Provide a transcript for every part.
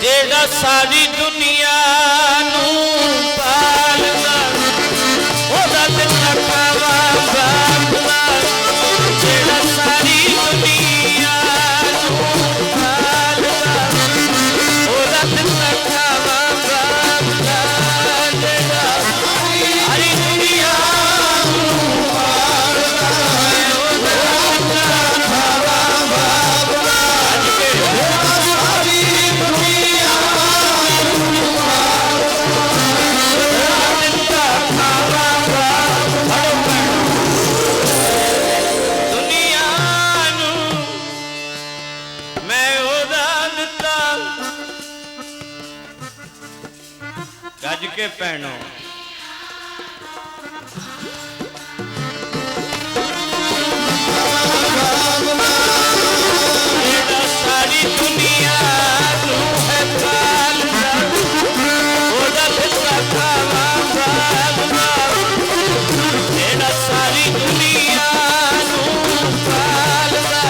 जेड़ा सारी दुनिया नू पालदा ओदा दिता खावा बापदा जेड़ा सारी दुनिया नू पालदा ओदा दिता खावा बापदा जेड़ा सारी दुनिया नू पालदा ओदा दिता खावा बापदा गज के भैनों सारी दुनिया नू है पालदा ओदा दिता खावा बापदा जेड़ा सारी दुनिया नू पालदा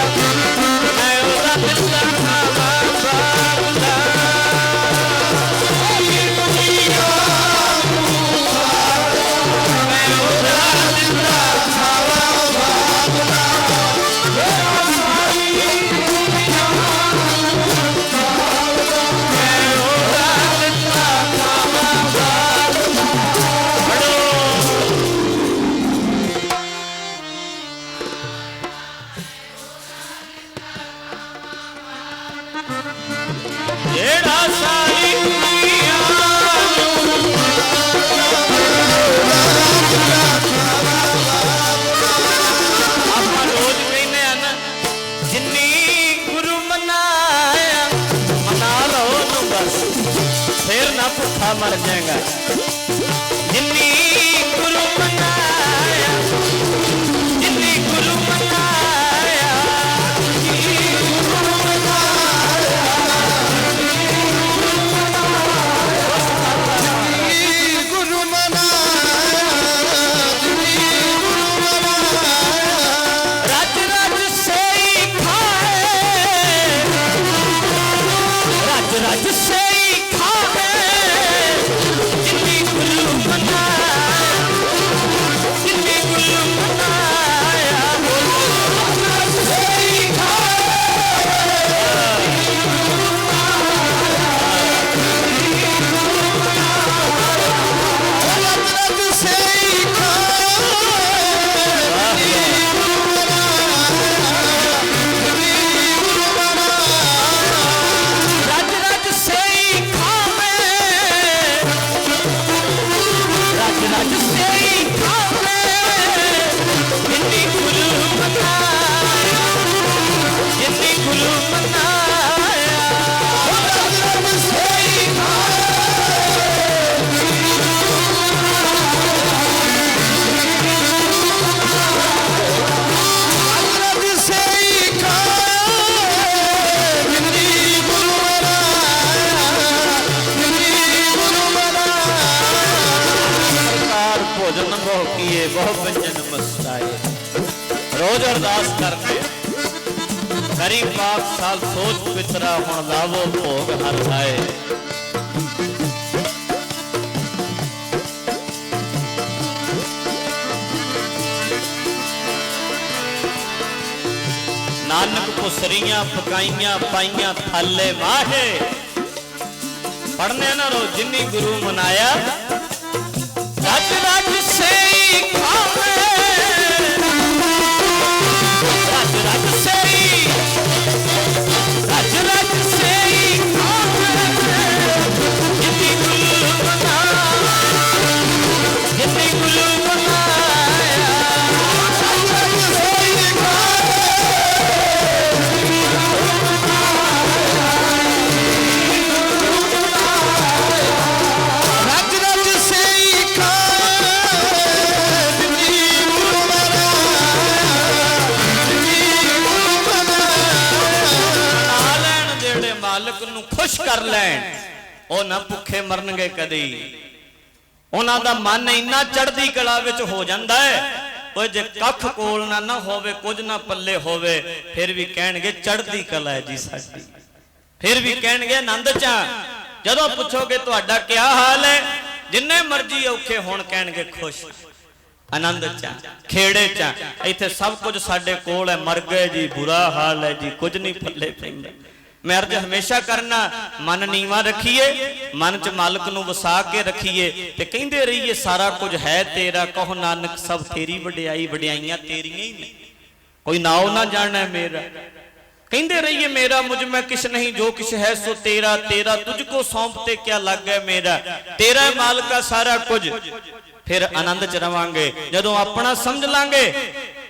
मैं ओदा दिता खावा बापदा जेड़ा सारी दुनिया आपां रोज कहने ना जिन्नी गुरु मनाया मना लो तू बस फिर ना भुखा मर जाएगा जिन्नी गुरु मनाया जिन्नी गुरु मनाया रज से ही खावे जिन्नी गुरु मनाया जिन्नी गुरु मनाया रज से ही बहुत व्यंजन मस्ताए रोज अरदास करके करी पाक साल सोच पितरा हुण लावो भोग हर आए नानक पुसरियां पकाइयां पाइयां थाले माहे पढ़ने ना रो जिन्नी गुरु मनाया रज रज से खावे रज रज से खावे जिन्नी गुरु मनाया रज रज से मालिक नूं खुश कर लैन ओ ना भुखे मरनगे कदी उन्हां दा मन इन्ना चढ़दी कला विच हो जांदा है ओ जे कख कोल ना होवे कुछ ना पल्ले होवे फिर भी कहणगे चढ़दी कला है जी साडी फिर भी कहणगे आनंद चा। जदों पुछोगे तुहाडा क्या हाल है, जिन्ने मर्जी औखे होण कहणगे खुश आनंद चा खेड़े चा। इत्थे सब कुछ साडे कोल है, मर गए जी बुरा हाल है जी, कुछ नहीं पल्ले पैंदा। मैं अर्ज हमेशा करना, मन नीवा रखिए, मन च मालक नूं वसा के रखिए ते कहंदे रहिए सारा कुछ है तेरा। कहो नानक सब तेरी वडियाई, वडियाइयां तेरियां ही ने, कोई नाओ ना जाना है मेरा। कहंदे रहिए मेरा मुझ में किस नहीं, जो किस है सो तेरा। तेरा तुझको सौंपते क्या लग गया मेरा, तेरा मालिक का सारा कुछ। फिर आनंद च रवांगे जदों अपना समझ लांगे।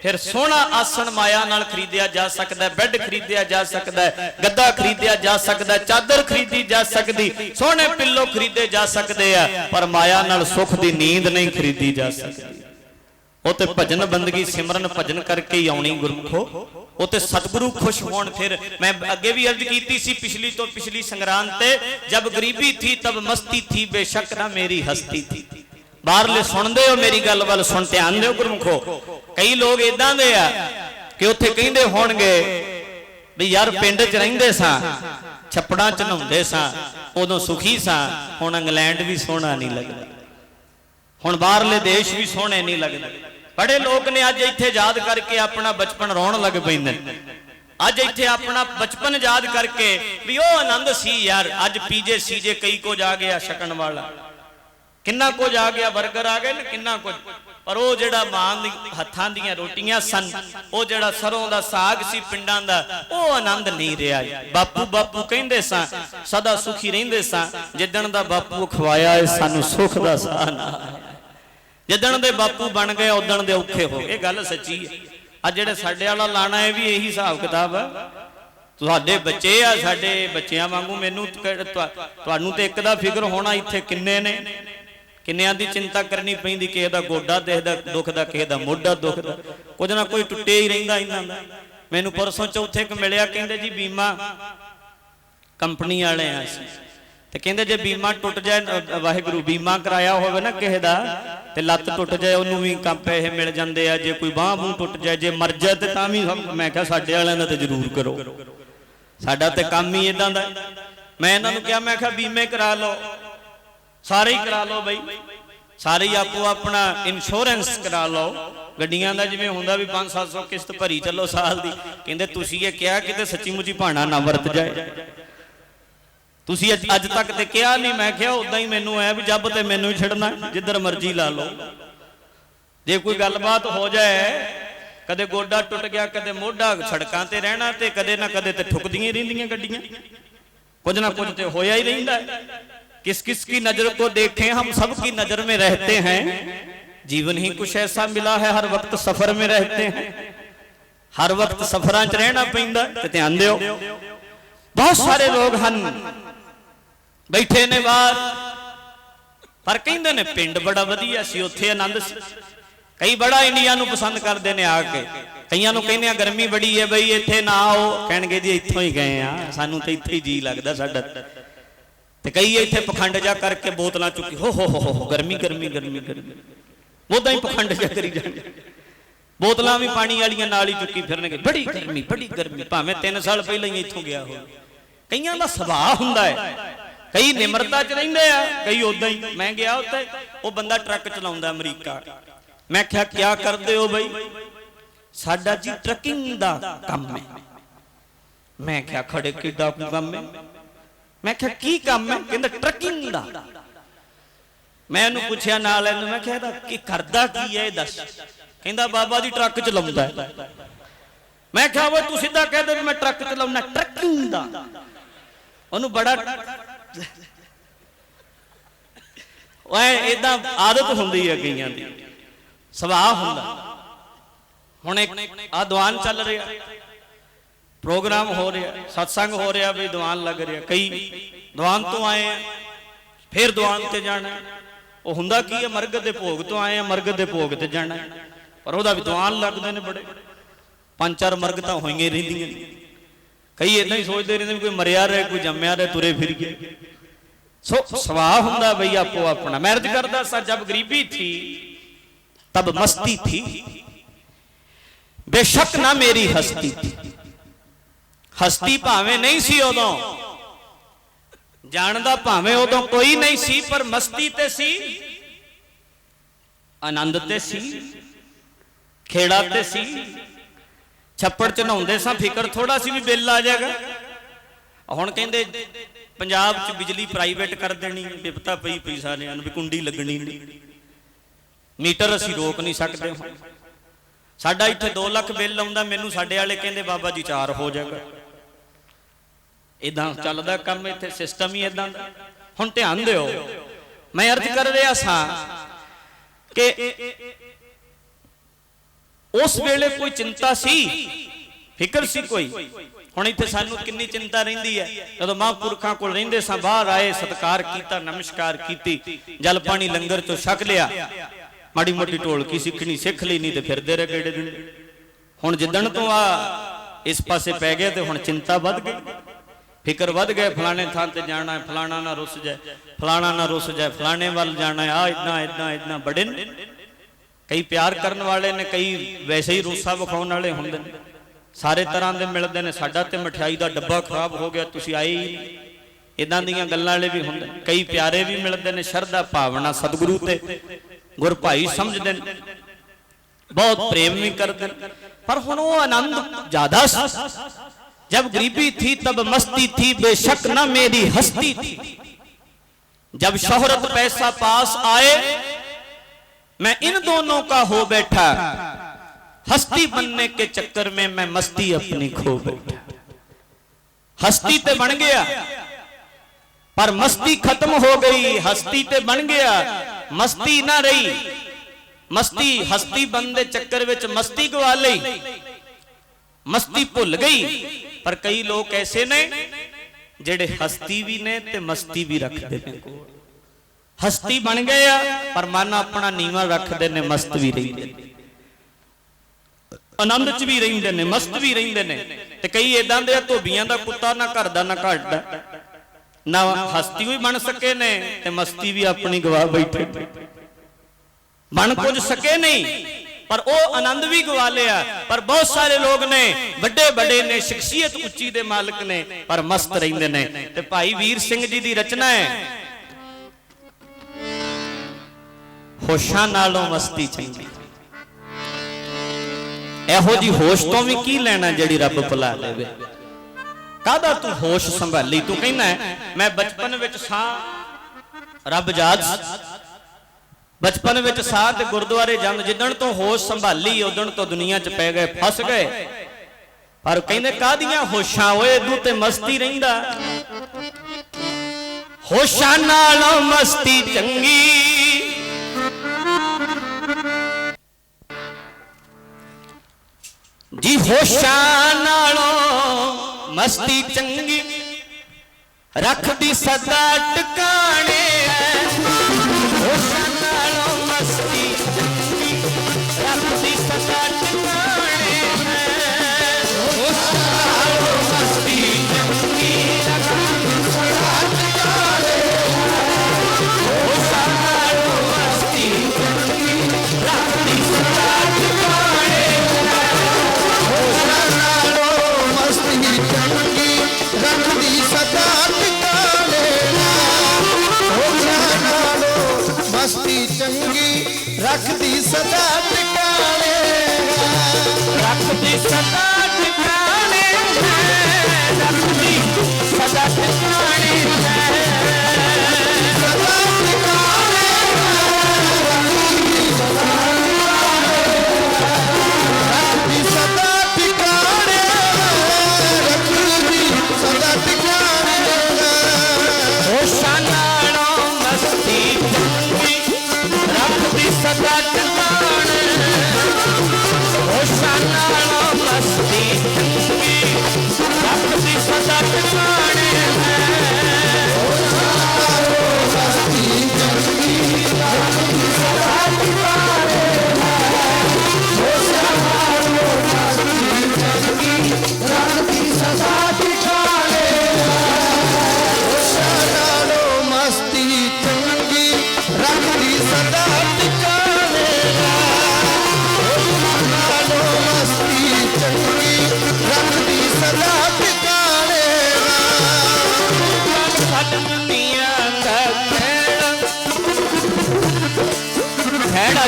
फिर सोहना आसन माया नाल खरीदिया जा सकता है, बैड खरीदिया जा सकता है, गद्दा खरीदिया जा सकता है, चादर खरीदी जा सकती, सोहने पिल्लो खरीदे जा सकते हैं, पर माया नाल सुख दी नींद नहीं खरीदी जा सकती। वो तो भजन बंदगी सिमरन भजन करके ही आउणी गुरमुखो, वो तो सतगुरु खुश होण। फिर मैं अगे भी अर्ज की सी पिछली तो पिछली संग्रांत ते, जब गरीबी थी तब मस्ती थी, बेशक ना मेरी हस्ती थी। बाहरले सुनते हो मेरी गल वाल सुन ध्यान दो गुरमुखो। कई लोग इदां दे आ कि उत्थे कहंदे होणगे भी यार पिंड च रहिंदे सां, छप्पड़ां च नहाउंदे सां, उदों सुखी सां, हुण इंग्लैंड भी सोहना नहीं लगदा, हुण बाहरले देश भी सोहणे नहीं लगदे। बड़े लोग ने अज इत्थे याद करके अपना बचपन रोण लग पैंदे, अज इत्थे अपना बचपन याद करके भी ओ आनंद सी यार। अज पीजे सीजे कई कुछ आ गया छकण वाला, किन्ना कुछ आ गया, बर्गर आ गए ना किन्ना कुछ, पर वो जिहड़ा मां हत्थां दीयां रोटियां सन, वो जिहड़ा सरों दा साग सी पिंडां दा, वो आनंद नहीं रहा। बापू बापू कहंदे सां, सदा सुखी रहिंदे सां, जिद्दण दा बापू खवाया है सानू सुख दा साह ना, जिद्दण दे बापू बन गए उदण दे औखे हो गए। गल सच्ची है। अज जिहड़े साडे वाला लाना है भी यही हिसाब किताब है। तुहाडे बच्चे आ, साडे बच्चियां वांगू मैनू तुहानू ते एक दा फिक्र होना, इत्थे किन्ने ने, किन्नियां दी चिंता करनी पैंदी, किसे दा गोडा दुखदा, किसे दा मोढा दुखदा, कुछ ना कोई टुटे ही रहिंदा इन्हां दा। मैनू परसों चौथे क मिलिया, कहंदे जी बीमा कंपनी वाले आ ते कहंदे जे बीमा टुट जाए, वाहिगुरू बीमा कराया होवे ना किसे दा ते लत्त टुट जाए ओनू भी कम पैसे मिल जांदे आ, जे कोई बांह बूह टुट जाए, जे मर जाए ते तां भी। मैं कहा साडे वालियां दा ते जरूर करो, साडा ते काम ही इदां दा। मैं इन्हां नूं कहा, मैं कहा बीमे करा लो, सारे ही करा लो बई, सारे ही आपो अपना इंश्योरेंस करा लो। गड्डियां दा जिवें हुंदा भी 500-700 किस्त भरी चलो साल दी। कहंदे तुसीं ये कहा कि सच्ची मुची भाणा ना वरत जाए, तुसीं अज तक ते कहा नहीं। मैं कहा उदां ही मैनू है भी जब ते मैनू ही छड़ना, जिधर मर्जी ला लो। जे कोई गलबात हो जाए, कदे गोडा टुट गया, कदे मोढा, सड़कां ते रहना ते कदे ना कदे ते ठुकदियां रहिंदियां गड्डियां, कुछ ना कुछ ते होया ही रहिंदा है। किस किस की नजर को देखें हम, सब की नजर में रहते हैं, जीवन ही कुछ ऐसा मिला है, हर वक्त सफर में रहते हैं, हर वक्त सफरां च रहना पैंदा। ते ध्यान दिओ, बहुत सारे लोग हन बैठे ने बाहर, पर कहंदे ने पिंड बड़ा वधिया सी, उत्थे आनंद सी। कई बड़ा इंडिया नूं पसंद करदे ने आके, कईयां नूं कहंदे आ गर्मी बड़ी है बई इत्थे ना आओ, कहणगे जी इत्थों ही गए आ, सानू ते इत्थे ही जी लगदा साडा। ते कई इत्थे पखंड जा करके बोतलां चुकी, हो गर्मी गर्मी गर्मी गर्मी, उदां ही पखंड जा करी जाणे। बोतलां भी पानी वालियां नाल ही चुकी फिरनगे, बड़ी गर्मी, भावें 3 साल पहले ही इत्थों गया हो। कईयां दा सुभाਅ हुंदा है, कई निमरता च रहिंदे आ, कई उदां ही। मैं गया उत्ते, वो बंदा ट्रक चलाउंदा अमरीका। मैं क्या क्या करदे हो बई? साडा जी ट्रकिंग दा काम है। मैं क्या खड़े किड्डा काम है? मैं क्या की काम है? कहंदा ट्रकिंग दा। मैं इहनूं पुछया नाल इहनूं, मैं क्या की करदा की है दस? कहंदा बाबा जी ट्रक चलाउंदा है। मैं क्या वो तू सीधा कह दे मैं ट्रक चलाउना, ट्रकिंग दा। ओनू बड़ा इदा आदत हुंदी है कईयां दी, सुभाਅ हुंदा। हुण एक आ दीवान चल रहा, प्रोग्राम हो रहा, सत्संग हो रहा, भी दीवान लग रहा, कई दीवान तो आए हैं फिर दीवान ते जाना। वो हुंदा की है, मरगत दे भोग तो आए हैं, मरगत दे भोग ते जाना, पर ओहदा भी दीवान लगदे ने बड़े। 5-4 मरगतां होईयां रहिंदियां। कई इदां ही सोचते रहंदे कोई मरिया रहे, कोई जम्मिया रहे, तुरे फिर गए। सो सुभाਅ हुंदा बई आपो अपना। मैं अर्ज करदा सा, जब गरीबी थी तब मस्ती थी, बेशक ना मेरी हस्ती थी। हस्ती भावें नहीं सी उदों, ਜਾਣਦਾ ਭਾਵੇਂ ਉਦੋਂ ਕੋਈ ਨਹੀਂ ਸੀ, ਪਰ ਮਸਤੀ ਤੇ ਸੀ, ਆਨੰਦ ਤੇ ਸੀ, ਖੇੜਾ ਤੇ ਸੀ। ਛੱਪੜ ਚ ਨਹਾਉਂਦੇ ਸਾਂ, ਫਿਕਰ ਥੋੜਾ ਸੀ ਵੀ ਬਿੱਲ ਆ ਜਾਏਗਾ। ਹੁਣ ਕਹਿੰਦੇ ਪੰਜਾਬ ਚ ਬਿਜਲੀ ਪ੍ਰਾਈਵੇਟ ਕਰ ਦੇਣੀ, ਵਿਪਤਾ ਪਈ ਪਈ ਸਾਰਿਆਂ ਨੂੰ ਵੀ ਕੁੰਡੀ ਲੱਗਣੀ ਨਹੀਂ, ਮੀਟਰ ਅਸੀਂ ਰੋਕ ਨਹੀਂ ਸਕਦੇ। ਸਾਡਾ ਇੱਥੇ 2 ਲੱਖ ਬਿੱਲ ਆਉਂਦਾ, ਮੈਨੂੰ ਸਾਡੇ ਵਾਲੇ ਕਹਿੰਦੇ ਬਾਬਾ ਜੀ 4 ਹੋ ਜਾਏਗਾ। ਇਦਾਂ ਚੱਲਦਾ ਕੰਮ, ਇੱਥੇ ਸਿਸਟਮ ਹੀ ਇਦਾਂ ਦਾ। ਹੁਣ ਧਿਆਨ ਦਿਓ, ਮੈਂ ਅਰਜ਼ ਕਰ ਰਿਹਾ ਸਾਂ ਕਿ ਉਸ ਵੇਲੇ ਕੋਈ ਚਿੰਤਾ ਸੀ, ਫਿਕਰ ਸੀ ਕੋਈ। ਹੁਣ ਇੱਥੇ ਸਾਨੂੰ ਕਿੰਨੀ ਚਿੰਤਾ ਰਹਿੰਦੀ ਹੈ। ਜਦੋਂ ਮਹਾਂਪੁਰਖਾਂ ਕੋਲ ਰਹਿੰਦੇ ਸਾਂ, ਬਾਹਰ ਆਏ, ਸਤਿਕਾਰ ਕੀਤਾ, ਨਮਸਕਾਰ ਕੀਤੀ, ਜਲ ਪਾਣੀ ਲੰਗਰ ਚੋਂ ਛਕ ਲਿਆ, ਮਾੜੀ ਮੋਟੀ ਢੋਲਕੀ ਸਿੱਖਣੀ ਸਿੱਖ ਲਈ, ਨਹੀਂ ਤੇ ਫਿਰਦੇ ਰਹੇ ਗੇੜੇ ਦਿਨ। ਹੁਣ ਜਿੱਦਣ ਤੋਂ ਆ ਇਸ ਪਾਸੇ ਪੈ ਗਏ ਤੇ ਹੁਣ ਚਿੰਤਾ ਵੱਧ ਗਈ, ਫਿਕਰ ਵੱਧ ਗਏ। ਫਲਾਣੇ ਥਾਂ ਤੇ ਜਾਣਾ ਹੈ, ਫਲਾਣਾ ਨਾ ਰੁੱਸ ਜਾਏ, ਫਲਾਣਾ ਨਾ ਰੁੱਸ ਜਾਏ, ਫਲਾਣੇ ਵੱਲ ਜਾਣਾ ਹੈ, ਆ ਇਦਾਂ ਇਦਾਂ ਇਦਾਂ। ਬੜੇ ਨੇ ਕਈ ਪਿਆਰ ਕਰਨ ਵਾਲੇ ਨੇ, ਕਈ ਵੈਸੇ ਹੀ ਰੋਸਾ ਵਿਖਾਉਣ ਵਾਲੇ ਹੁੰਦੇ ਨੇ, ਸਾਰੇ ਤਰ੍ਹਾਂ ਦੇ ਮਿਲਦੇ ਨੇ। ਸਾਡਾ ਤੇ ਮਠਿਆਈ ਦਾ ਡੱਬਾ ਖਰਾਬ ਹੋ ਗਿਆ, ਤੁਸੀਂ ਆਏ ਹੀ ਨਹੀਂ, ਇਦਾਂ ਦੀਆਂ ਗੱਲਾਂ ਵਾਲੇ ਵੀ ਹੁੰਦੇ ਨੇ। ਕਈ ਪਿਆਰੇ ਵੀ ਮਿਲਦੇ ਨੇ, ਸ਼ਰਧਾ ਭਾਵਨਾ ਸਤਿਗੁਰੂ ਤੇ ਗੁਰ ਭਾਈ ਸਮਝਦੇ ਨੇ, ਬਹੁਤ ਪ੍ਰੇਮ ਵੀ ਕਰਦੇ ਨੇ। ਪਰ ਹੁਣ ਉਹ ਆਨੰਦ ਜ਼ਿਆਦਾ ਸੀ। जब गरीबी थी तब मस्ती थी, बेशक न मेरी हस्ती थी। जब शोहरत पैसा पास आए, मैं इन दोनों का हो बैठा, हस्ती बनने के चक्कर में मैं मस्ती अपनी खो बैठा। हस्ती ते बन गया पर मस्ती खत्म हो गई, हस्ती ते बन गया मस्ती ना रही। मस्ती हस्ती बनने चक्कर विच मस्ती गवा लई, मस्ती भुल गई। पर कई लोग ऐसे ने जेड़े हस्ती भी ने ते मस्ती भी रखते ने। हस्ती बन गए पर मन अपना नीवा रखते ने, मस्त भी रहिंदे, आनंद च भी रहिंदे ने, मस्त भी रहिंदे ने। ते कई इदां दे धोबियां दा कुत्ता, ना घर दा ना घाट दा, ना हस्ती भी बन सके ने ते मस्ती भी अपनी गवा बैठे, बन कुछ सके नहीं पर वो आनंद भी गवा लिया। पर बहुत सारे लोग ने, बड़े बड़े ने, शख्सियत उच्ची दे मालिक ने, पर मस्त रहिंदे ने। ते भाई वीर सिंह जी दी रचना है, होशां नालों मस्ती चंगी। एहो जी होश तो भी की लेना जिहड़ी रब भुला लेवे। कादा तू होश संभाली? तू कहना है मैं बचपन विच सां, रब याद, बचपन विच साह ते गुरुद्वारे जांद, जिदण तो होश संभाली उदण तो दुनिया च पै गए, फस गए। पर कहंदे कादियां होशां, ओए तू ते मस्ती रहिंदा। होशां नालों मस्ती चंगी, जी होशां नालों मस्ती चंगी, रख दी सदा टिकाणे। होशां नालों मस्ती चंगी, रख दी सदा टिकाणे। होशां नालों मस्ती चंगी, रख दी सदा टिकाणे। होशां नालों मस्ती चंगी, रख दी सदा टिकाणे। होशां नालों मस्ती चंगी, रख दी सदा टिकाणे। होशां नालों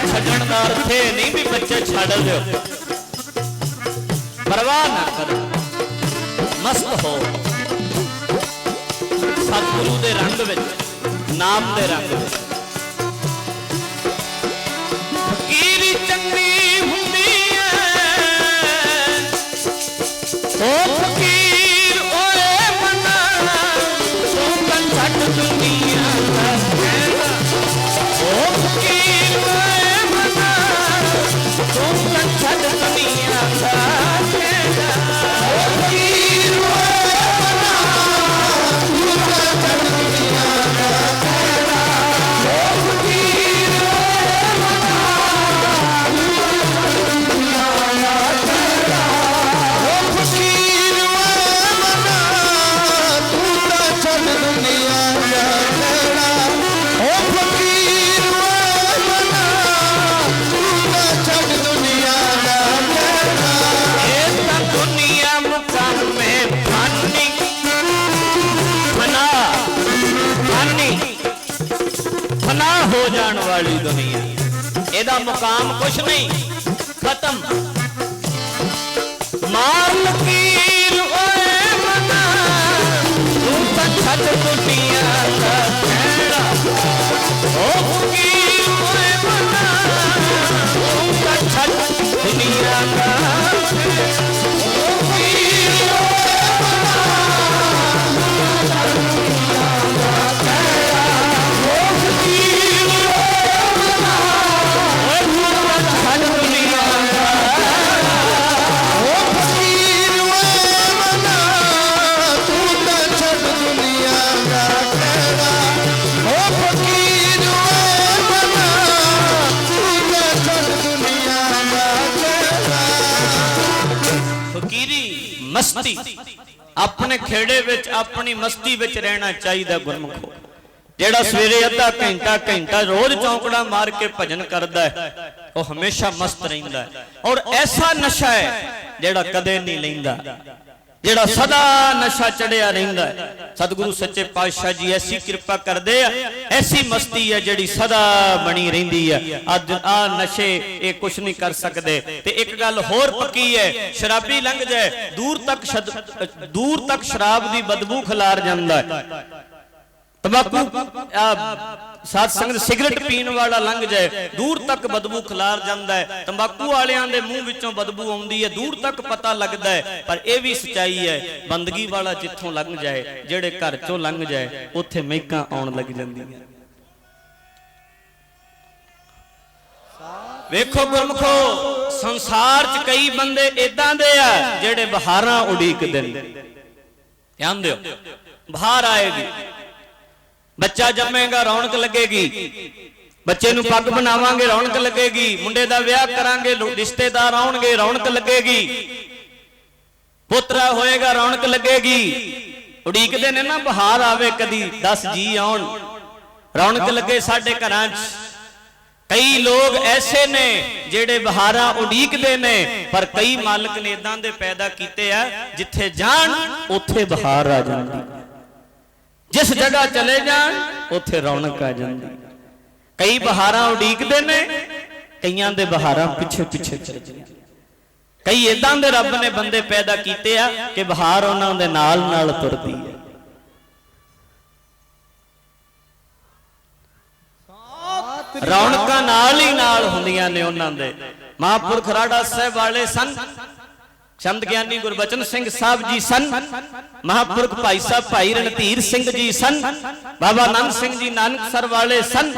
छड्डण दा अर्थ ये नहीं भी बच्चे छड्ड दिओ, परवाह ना करो, मस्त हो सतगुरु दे रंग विच, नाम दे रंग विच। फकीरी चंगी हुंदी है ओ फकीर ओए मना, तू कन छड्ड दुनिया दा कहना ओ फकीर ओए मना, तू कन छड्ड दुनिया दा कहना ओ फकीर ओए मना, तू कन छड्ड दुनिया दा कहना ओ फकीर ओए मना, तू कन छड्ड दुनिया दा कहना ओ फकीर ओए मना, तू कन छड्ड दुनिया दा कहना ओ फकीर ओए मना, तू कन छड्ड दुनिया दा कहना। ये तां दुनिया मुकाम में फानी फना, फानी फना हो जान वाली दुनिया, एदा मुकाम कुछ नहीं, खत्म। मार लकीर ओए मना, तू तां छड्ड दुनिया दा कहना ओ फकीर ओए मना, तू तां छड्ड दुनिया दा कहना ओ फकीर ओए मना, तू तां छड्ड दुनिया दा कहना ओ फकीर ओए मना, ओए तू तां छड्ड दुनिया दा कहना ओ फकीर ओए मना, तू तां छड्ड दुनिया दा कहना ओ फकीर ओए मना, तू तां छड्ड दुनिया दा कहना। फकीरी मस्ती अपने खेड़े विच अपनी मस्ती विच रहना चाहिए गुरमुखो। जेड़ा सवेरे अद्धा घंटा घंटा रोज चौंकड़ा मार के भजन करदा है वो हमेशा मस्त रहिंदा है, और ऐसा नशा है जेड़ा कदे नहीं लैंदा, जेड़ा सदा नशा चढ़िया रहिंदा है। सतगुरु सच्चे पातशाह जी ऐसी कृपा करदे आ, ऐसी मस्ती है जेड़ी सदा बनी रहिंदी है। अज आ नशे ये कुछ नहीं कर सकते। ते एक गल होर पक्की है, शराबी लंघ जाए दूर तक शराब दी बदबू खिलार जांदा है। तंबाकू साध संगत सिगरेट पीण वाला लंघ जाए दूर तक बदबू खिलार जाता है। तंबाकू वालियां दे मूंह विचों बदबू आउंदी है, दूर तक पता लगता है। पर यह भी सच्चाई है, बंदगी वाला जिथों लंघ जाए, जेड़े घर चों लंघ जाए, उत्थे महकां आउण लग जांदियां। वेखो गुरमुखो, संसार च कई बंदे इदां दे आ जेड़े बहारां उड़ीकदे ने। ध्यान दिओ, बहार आएगी, बच्चा जम्मेगा रौनक लगेगी, बच्चे नूं पग बनावांगे रौनक लगेगी, मुंडे दा विआह करांगे रिश्तेदार आउणगे रौनक लगेगी, पुत्रा होएगा रौनक लगेगी। उड़ीकदे ने ना बहार आवे, कदी 10 जी आउण, रौनक लगे साडे घरां च। कई लोग ऐसे ने जेड़े बहारां उड़ीकदे ने, पर कई मालक ने इदां दे पैदा कीते आ जिथे जाण उत्थे बहार आ जांदी, जिस जगह चले जान उत्थे रौनक आ जाती। कई बहारां उड़ीकदे ने, कईयां दे बहारां पिछे पिछे चलदियां। कई इदां दे रब ने बंदे पैदा कीते आ कि बहार उन्हां दे नाल नाल तुरदी है। रौनकां नाल ही नाल हुंदियां ने उन्हां दे। महापुरख राड़ा साहिब वाले सन, संत ज्ञानी गुरबचन सिंह साहब जी सन, महापुरख भाई साहब भाई रणधीर सिंह जी सन, बाबा आनंद सिंह जी नानकसर वाले सन,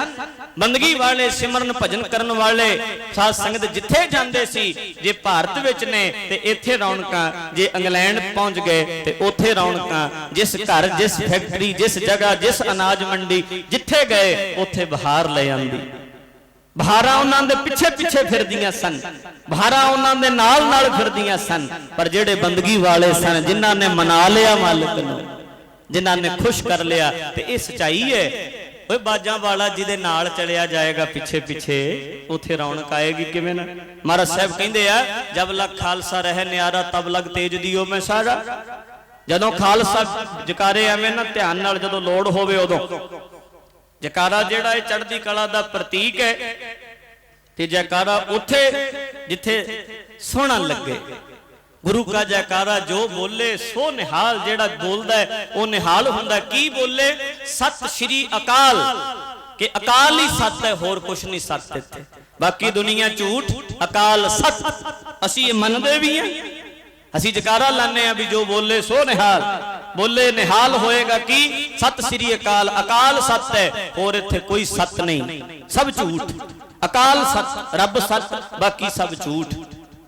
बंदगी वाले सिमरन भजन करन वाले साध संगत जिथे जांदे सी। जे भारत विच ने ते इत्थे रौनकां, जे इंग्लैंड पहुंच गए ते उत्थे रौनकां, जिस घर जिस फैक्टरी जिस जगह जिस अनाज मंडी जिथे गए उत्थे बहार ले आंदी। बहारां उन्हां दे पिछे पिछे फिरदियां सन, बहारां उन्हां दे नाल नाल फिरदियां सन। पर जेड़े बंदगी वाले सन, जिन्हां ने मना लिया मालिक नूं, जिन्हां ने खुश कर लिया, ते इह सच्चाई है। ओए बाजां वाला जिहदे नाल चलिया जाएगा पिछे पिछे, उत्थे रौनक आएगी किवें ना। महाराज साहब कहंदे आ, जब लग खालसा रहे न्यारा तब लग तेज दियो मैं सारा। जदों खालसा जकारे एवें ना ध्यान नाल जदों लोड़ होवे उदों जकारा जेड़ा है चढ़दी कला दा प्रतीक है। ते जयकारा उठे जिथे सोहना लगे। गुरु का जयकारा जो बोले सो निहाल, जेड़ा बोलदा है वो निहाल हुंदा। की बोले? सत श्री अकाल, कि अकाल ही सत है, होर कुछ नहीं सत इत्थे, बाकी दुनिया झूठ, अकाल सत। असी ये मनदे भी हैं, असी जयकारा लाने हैं भी जो बोले सो निहाल। बोले निहाल होएगा कि सत श्री अकाल, अकाल सत है, होर इत्थे कोई सत नहीं, सब झूठ। अकाल सत, रब सत, बाकी सब झूठ।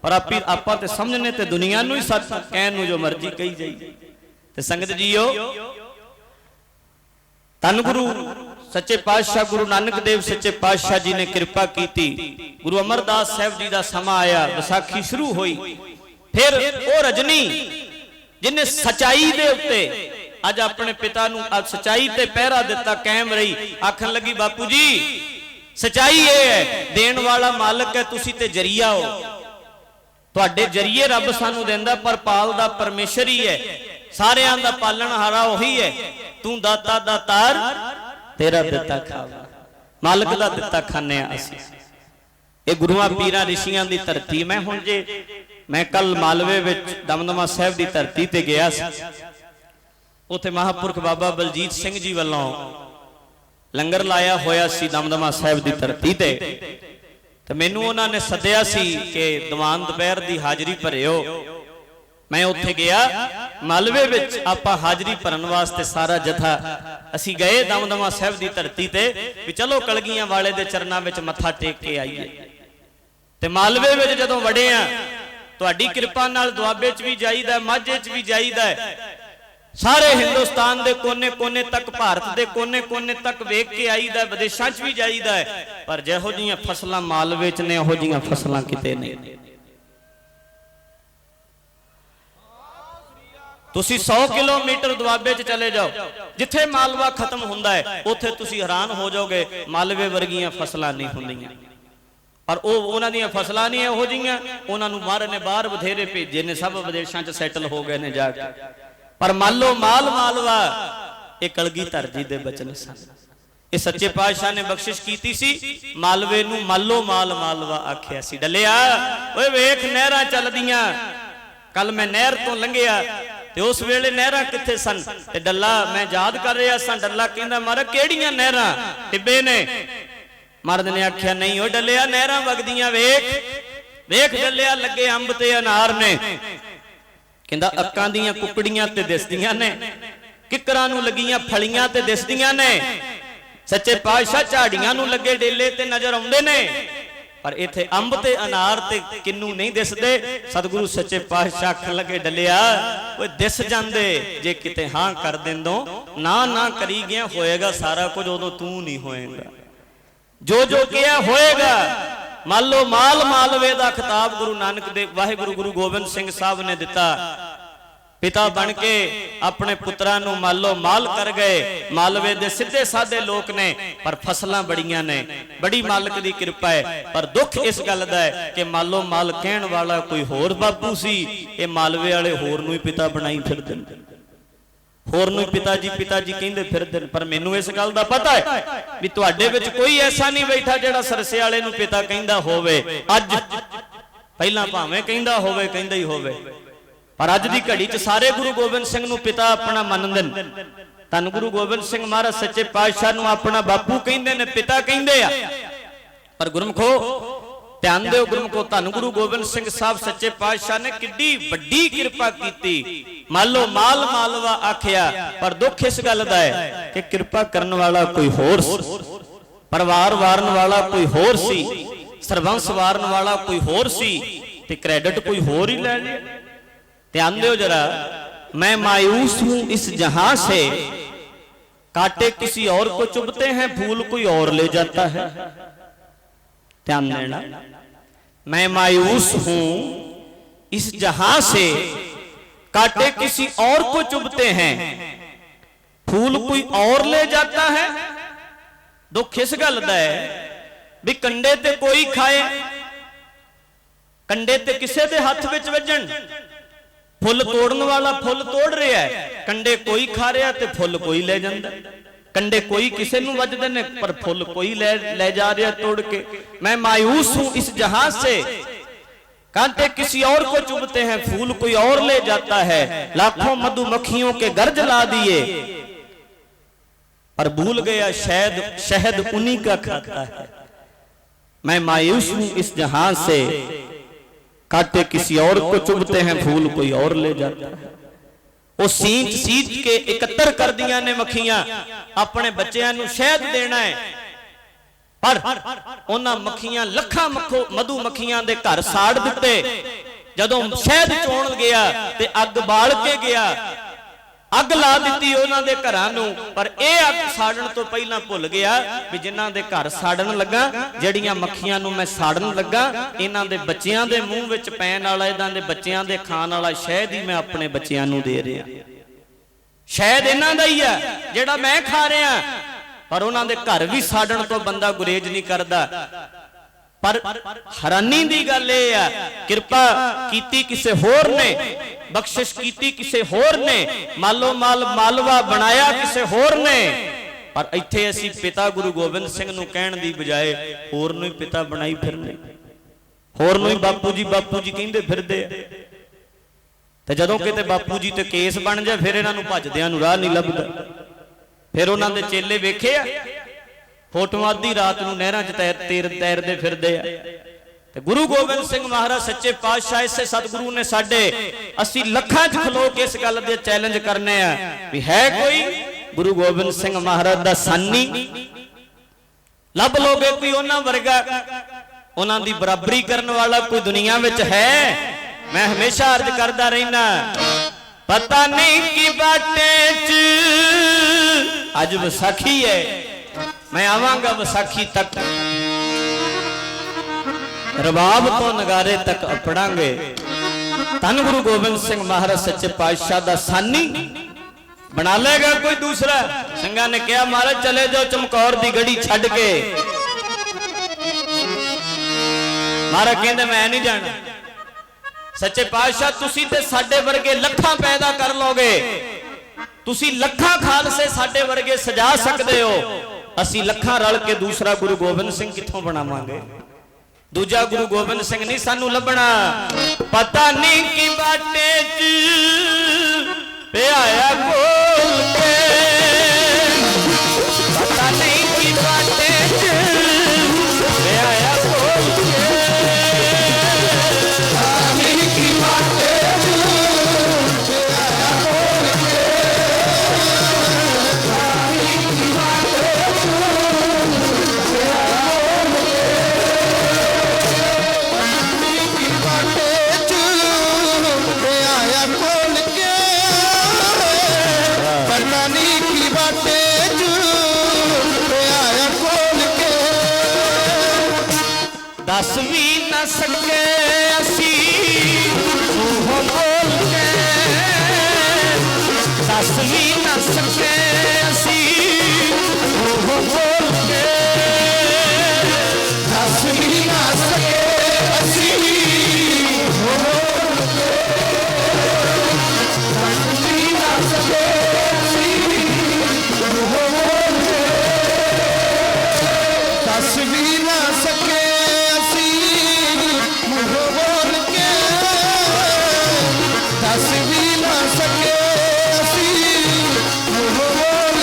पर आपां ते समझने ते दुनिया नूं ही सच कहण नूं जो मर्जी कही जाइए। ते संगत जीओ, धन गुरु सच्चे पातशाह गुरु नानक देव सच्चे पातशाह जी ने कृपा की। गुरु अमरदास साहब जी का समा आया, विसाखी शुरू हुई। फिर वो रजनी जिन्हें सच्चाई दे उत्ते अज अपने पिता नूं सच्चाई ते पहरा दिता, कायम रही। आखन लगी बापू जी सच्चाई ये है, देण वाला मालक है, तुसी ते जरिया हो, तुहाडे जरिए रब सानू देंदा, पर पालदा परमेश्वर ही है, सारियां दा पालनहारा वही है। तू दाता दातार, तेरा दिता खावा, मालक दा दिता खाने असीं। ये गुरुआं पीरां ऋषियां दी धरती। मैं कल मालवे विच दमदमा साहिब दी धरती ते गया सी। उत्थे महापुरख बाबा बलजीत सिंह जी वालों लंगर लाया होया सी दमदमा साहिब दी धरती ते। तो मैनू उन्होंने सद्या सी कि दीवान दोपहर की हाजरी भरियो। मैं उत्थे गया मालवे विच, आपां हाजरी भरन वास्ते सारा जथा असी गए दमदमा साहिब की धरती ते भी चलो कलगियां वाले दे चरनां विच मत्था टेक के आईए। ते मालवे विच जदों वड़े आ, तुहाडी कृपा नाल दुआबे च भी जाईदा, माझे च भी जाईदा है, सारे हिंदुस्तान दे कोने कोने तक, भारत दे कोने कोने तक वेख के आईदा, विदेशां च भी जाईदा है। पर जिहो जिहियां फसलां मालवे च ने उहो जिहियां फसलां किते नहीं। तुसी 100 किलोमीटर दुआबे च चले जाओ, जिथे मालवा खत्म हुंदा है उत्थे तुसी हैरान हो जाओगे, मालवे वर्गियां फसलां नहीं हुंदियां। पर उन्हां दीयां फसलां नहीं इहो जिहियां, उन्हां नूं मार ने बाहर बथेरे भेजे ने, सब विदेशां च सैटल हो गए ने जाके। पर मालो माल मालवा ये कलगीधर जी दे बचन सन। ये सच्चे पातशाह ने बख्शिश कीती सी, मालवे नूं मालो माल मालवा आखिया सी। डलिया ओए वेख नहरां चलदियां। कल मैं नहर तो लंघिया ते उस वेले नहरां किथे सन, ते डल्ला मैं याद कर रहा सा, डल्ला कहंदा मारा किहड़ियां नहरां, टिब्बे ने। मर्द ने आख्या नहीं ओ डलिया नहरां वगदियां वेख वेख। डलिया लगे अंब ते अनार ने, कहंदा अक्कां दियां कुकड़ियां ते दिसदियां ने, किकरां नूं लगियां फलियां ते दिसदियां ने। सच्चे पातशाह झाड़ियां नूं लगे डेले ते नजर आउंदे ने, पर इत्थे अंब ते अनार ते किन्नू नहीं दिसदे। सतगुरु सच्चे पातशाह आखण लगे डलिया ओए दिस जांदे जे किते हां कर दिंदो, ना ना करी गया होएगा सारा कुछ, उदों तू नहीं होएगा। जो जो किया होएगा। मालो माल मालवे दा खिताब गुरु नानक देव वाहिगुरु गुरु गोबिंद सिंह साहब ने दिता। पिता बन के अपने पुत्रां नूं मालो माल कर गए। मालवे दे सीधे साधे लोक ने, पर फसलां बड़ियां ने, बड़ी मालक दी कृपा है। पर दुख इस गल दा है कि मालो माल कहण वाला कोई होर बापू सी, ये मालवे वाले होर नूं ही पिता बनाई फिरदे ने, होर नूं पिता जी कहंदे फिरदे ने। पर मैनूं इस गल दा पता है भी तुहाडे विच कोई ऐसा नहीं बैठा जिहड़ा सरसे वाले नूं पिता कहंदा होवे। अज पहलां भावें कहंदा होवे, कहंदा ही होवे, पर अज दी घड़ी च सारे गुरु गोबिंद सिंह नूं पिता अपना मनदे ने। धन गुरु गोबिंद सिंह महाराज सच्चे पातशाह नूं अपना बापू कहंदे ने, पिता कहंदे आ। पर गुरमुखो ध्यान दिओ, गुरमुखो धन गुरु गोबिंद सिंह साहब सच्चे पातशाह ने किड्डी वड्डी कृपा कीती। मालो माल मालवा आखिया, पर दुख इस गल दा है कि कृपा करन वाला कोई होर सी, परिवार वारन वाला कोई होर सी, सरबंस वारन वाला कोई होर सी, ते क्रेडिट कोई होर ही ले लिया। ध्यान दो जरा, मैं मायूस हूं इस जहां से, कांटे किसी और को चुभते हैं, फूल कोई और ले जाता है। ध्यान देना, मैं मायूस हूं इस जहां से, कांटे किसी और को चुभते हैं, फूल कोई और ले जाता है। दुख इस गल दा है भी कंडे ते कोई खाए, कंडे ते किसे दे हथ विच वजन, फुल तोड़न वाला फुल तोड़ रहा है, कंडे कोई खा रहा ते फुल कोई ले जांदा। कंडे कोई किसे नूं वजदे ने पर फुल कोई ले जा रहा तोड़ के। मैं मायूस हूं इस जहां से, कांटे किसी और को चुभते हैं, फूल कोई और ले जाता है। लाखों मधुमक्खियों के घर जला दिए, पर भूल गया शहद शहद उन्हीं का खाता है। मैं मायूस हूं इस जहां से, कांटे किसी और को चुभते हैं, फूल कोई और ले जाता है। वो सींच सींच के इकट्ठा कर दिया ने मक्खियां, अपने बच्चों नूं शहद देना है, पर उन्हां मक्खियां लखां मधु मक्खियां दे घर साड़ दिते। जदों शहद चोण गया ते अग बाल के गया, अग ला दी उन्होंने घरां नूं, पर यह अग साड़न तो पहला भुल गया भी जिन्हां दे घर साड़न लगा, जड़ियां मक्खियां नूं मैं साड़न लगा, इन्हां दे बच्चियां दे मूंह विच पैण वाला, इन्हां दे बच्चियां दे खाण वाला शहद ही मैं अपने बच्चियां नूं दे रहा। शहद इन्हां दा ही है जिहड़ा मैं खा रहा, पर उन्हां दे घर भी साड़न तो बंदा गुरेज नहीं करता। पर हैरानी दी गल यह है, किरपा कीती किसे होर ने, बख्शिश कीती किसे होर ने, मालो माल मालवा बनाया किसे होर ने, पर इत्थे असीं पिता गुरु गोबिंद सिंह नूं कहण दी बजाए होर नूं ही पिता बनाई फिरने, होर नूं ही बापू जी कहिंदे फिरदे। ते जदों किते बापू जी ते केस बन जाए फिर इन्हां नूं भजदिआं नूं राह नहीं लभदा। फिर उन्हां दे चेले वेखे आ फोटोआं अद्धी रात नूं नहरां च तैरदे फिरदे आ। गुरु गोबिंद सिंह महाराज सच्चे पातशाह इसे सतगुरु ने साडे असी लखां च खलो के इस गल दे चैलेंज करने आ भी है कोई गुरु गोबिंद सिंह महाराज दा सानी, लभ लोगे कोई उन्हां वर्गा, उन्हां दी बराबरी करने वाला कोई दुनिया विच है? मैं हमेशा अर्ज करदा रहना, पता नहीं की बाटे च अज विसाखी है, मैं आवांगा विसाखी तक, रबाब तो नगारे तक अपड़ांगे। धन गुरु गोबिंद सिंह महाराज सच्चे पातशाह दा सानी बना लेगा कोई दूसरा? संघा ने कहा महाराज चले जाओ चमकौर दी गड़ी छड़ के। महाराज कहंदे मैं नहीं जाना। सच्चे पातशाह तुसी ते साडे वर्गे लखां पैदा कर लोगे, तुसी लखां खालसे साडे वर्गे सजा सकते हो, असी लखां रल के दूसरा गुरु गोबिंद सिंह कित्थों बनावांगे? दूजा गुरु गोबिंद सिंह नहीं सानू लभना। पता नहीं की बाटे च पियाया बोल के, पता नहीं की बाटे च पियाया बोल के, पता नहीं की बाटे च पियाया बोल के, पता नहीं की बाटे च दस भी न सके असी मुंह बोल के, दस भी न सके असी मुंह बोल के, दस भी न सके असी मुंह बोल के, दस भी न सके असी मुंह बोल के, दस भी न सके दस भी ना सके असी मुंह बोल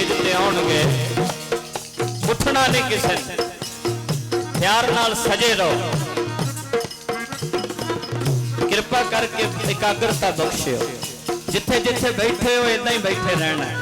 स्टेज ते आउणगे उठना नहीं किसी ने, प्यार नाल सजे रहो, कृपा करके एकाग्रता बख्शियो, जिथे जिथे बैठे हो इदां ही बैठे रहना है।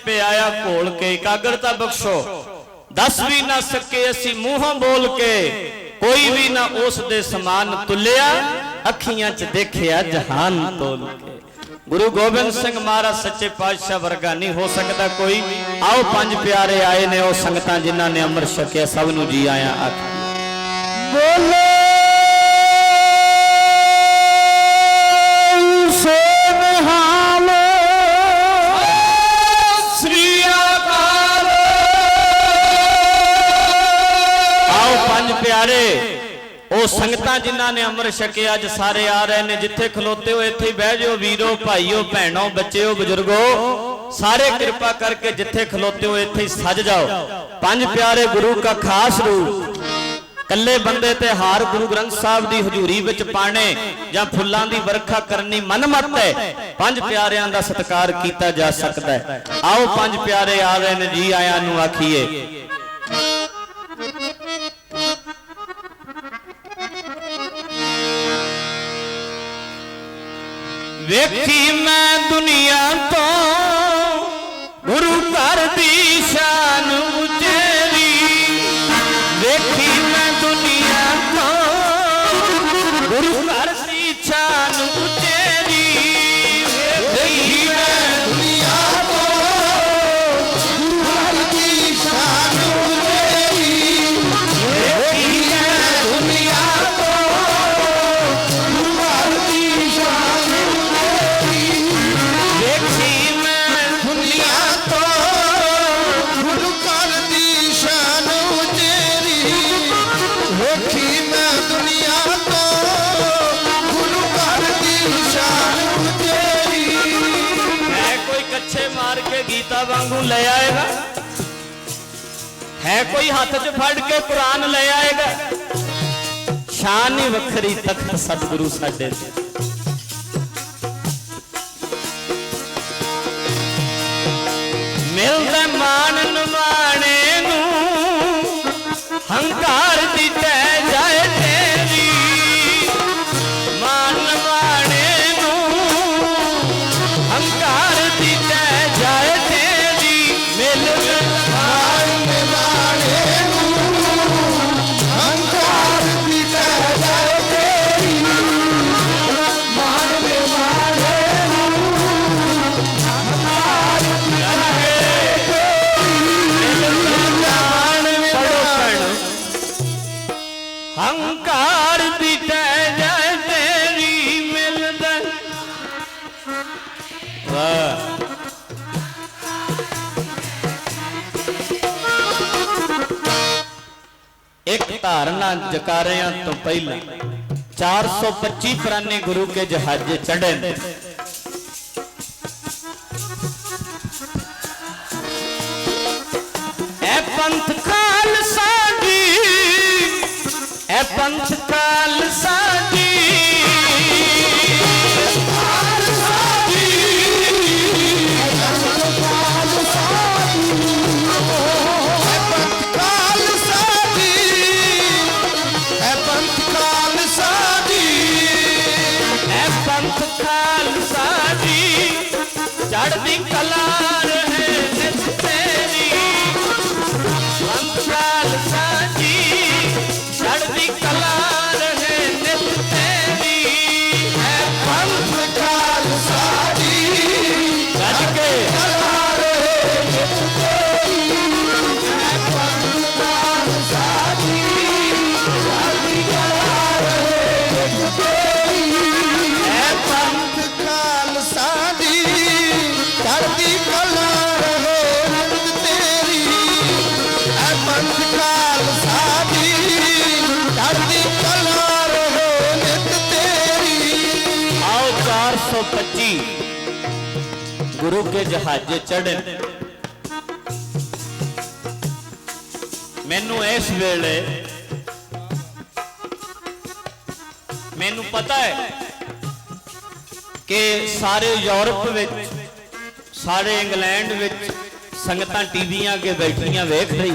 पे आया खोल के, एकाग्रता बख्शो। दस भी ना सके असी मूहों बोल के, कोई भी ना उस दे समान तुलिया, अखियां च देखिया जहान तोल के। गुरु गोबिंद सिंह महाराज सच्चे पातशाह वर्गा नहीं हो सकता कोई। आओ पंज प्यारे आए ने, ओ संगतां जिन्हां ने अमृत छकिया, सब नूं जी आया आख बोले संगतां जिन्हां ने अमृत छके अज सारे आ रहे ने, जिथे खलोते हो इत्थे बह जाओ, वीरो भाईओ भैणों बच्चेओ बुजुर्गो सारे कृपा करके जिथे खलोते हो इत्थे सज जाओ। पंज प्यारे गुरु का खास रूप, कल्ले बंदे ते हार गुरु ग्रंथ साहब दी हजूरी विच पाने जां फुल्लां दी वर्खा करनी मनमत है। पंज प्यारियां दा सत्कार कीता जा सकदा है। आओ पंज प्यारे आ रहे ने, जी आयां नूं आखीए। वेखी मैं दुनिया तो गुरु घर दी शान उचेरी, वेखी मैं दुनिया तो गुरु घर दी शान उचेरी, वेखी मैं दुनिया तो गुरु घर दी शान उचेरी, वेखी मैं दुनिया तो गुरु घर दी शान गीता वांगू ले आएगा, है कोई हाथ च फड़ के कुरान ले आएगा। शान ही वखरी तख्त सतगुरु साडे मिलदा मान नमाणे नूं, हंकार दी तै जाए तेरी, मान नमाणे नूं हंकार दी तै जाए तेरी, मिलदा मान नमाणे नूं हंकार दी तै जाए तेरी, मान नमाणे नूं हंकार दी हंकार दी जाए तेरी, मिलदा एक धारणा जकारियां तो पहले 425 पुराने गुरु के जहाजे चढ़े। ए पंथ खालसा दी, ए पंथ खालसा दी, खालसा दी, खालसा 25 गुरु के जहाजे चढ़े। मैनू इस वेले मैनू पता है कि सारे यूरोप विच, सारे इंग्लैंड विच संगतां टीवियां अगे बैठियां वेख रही।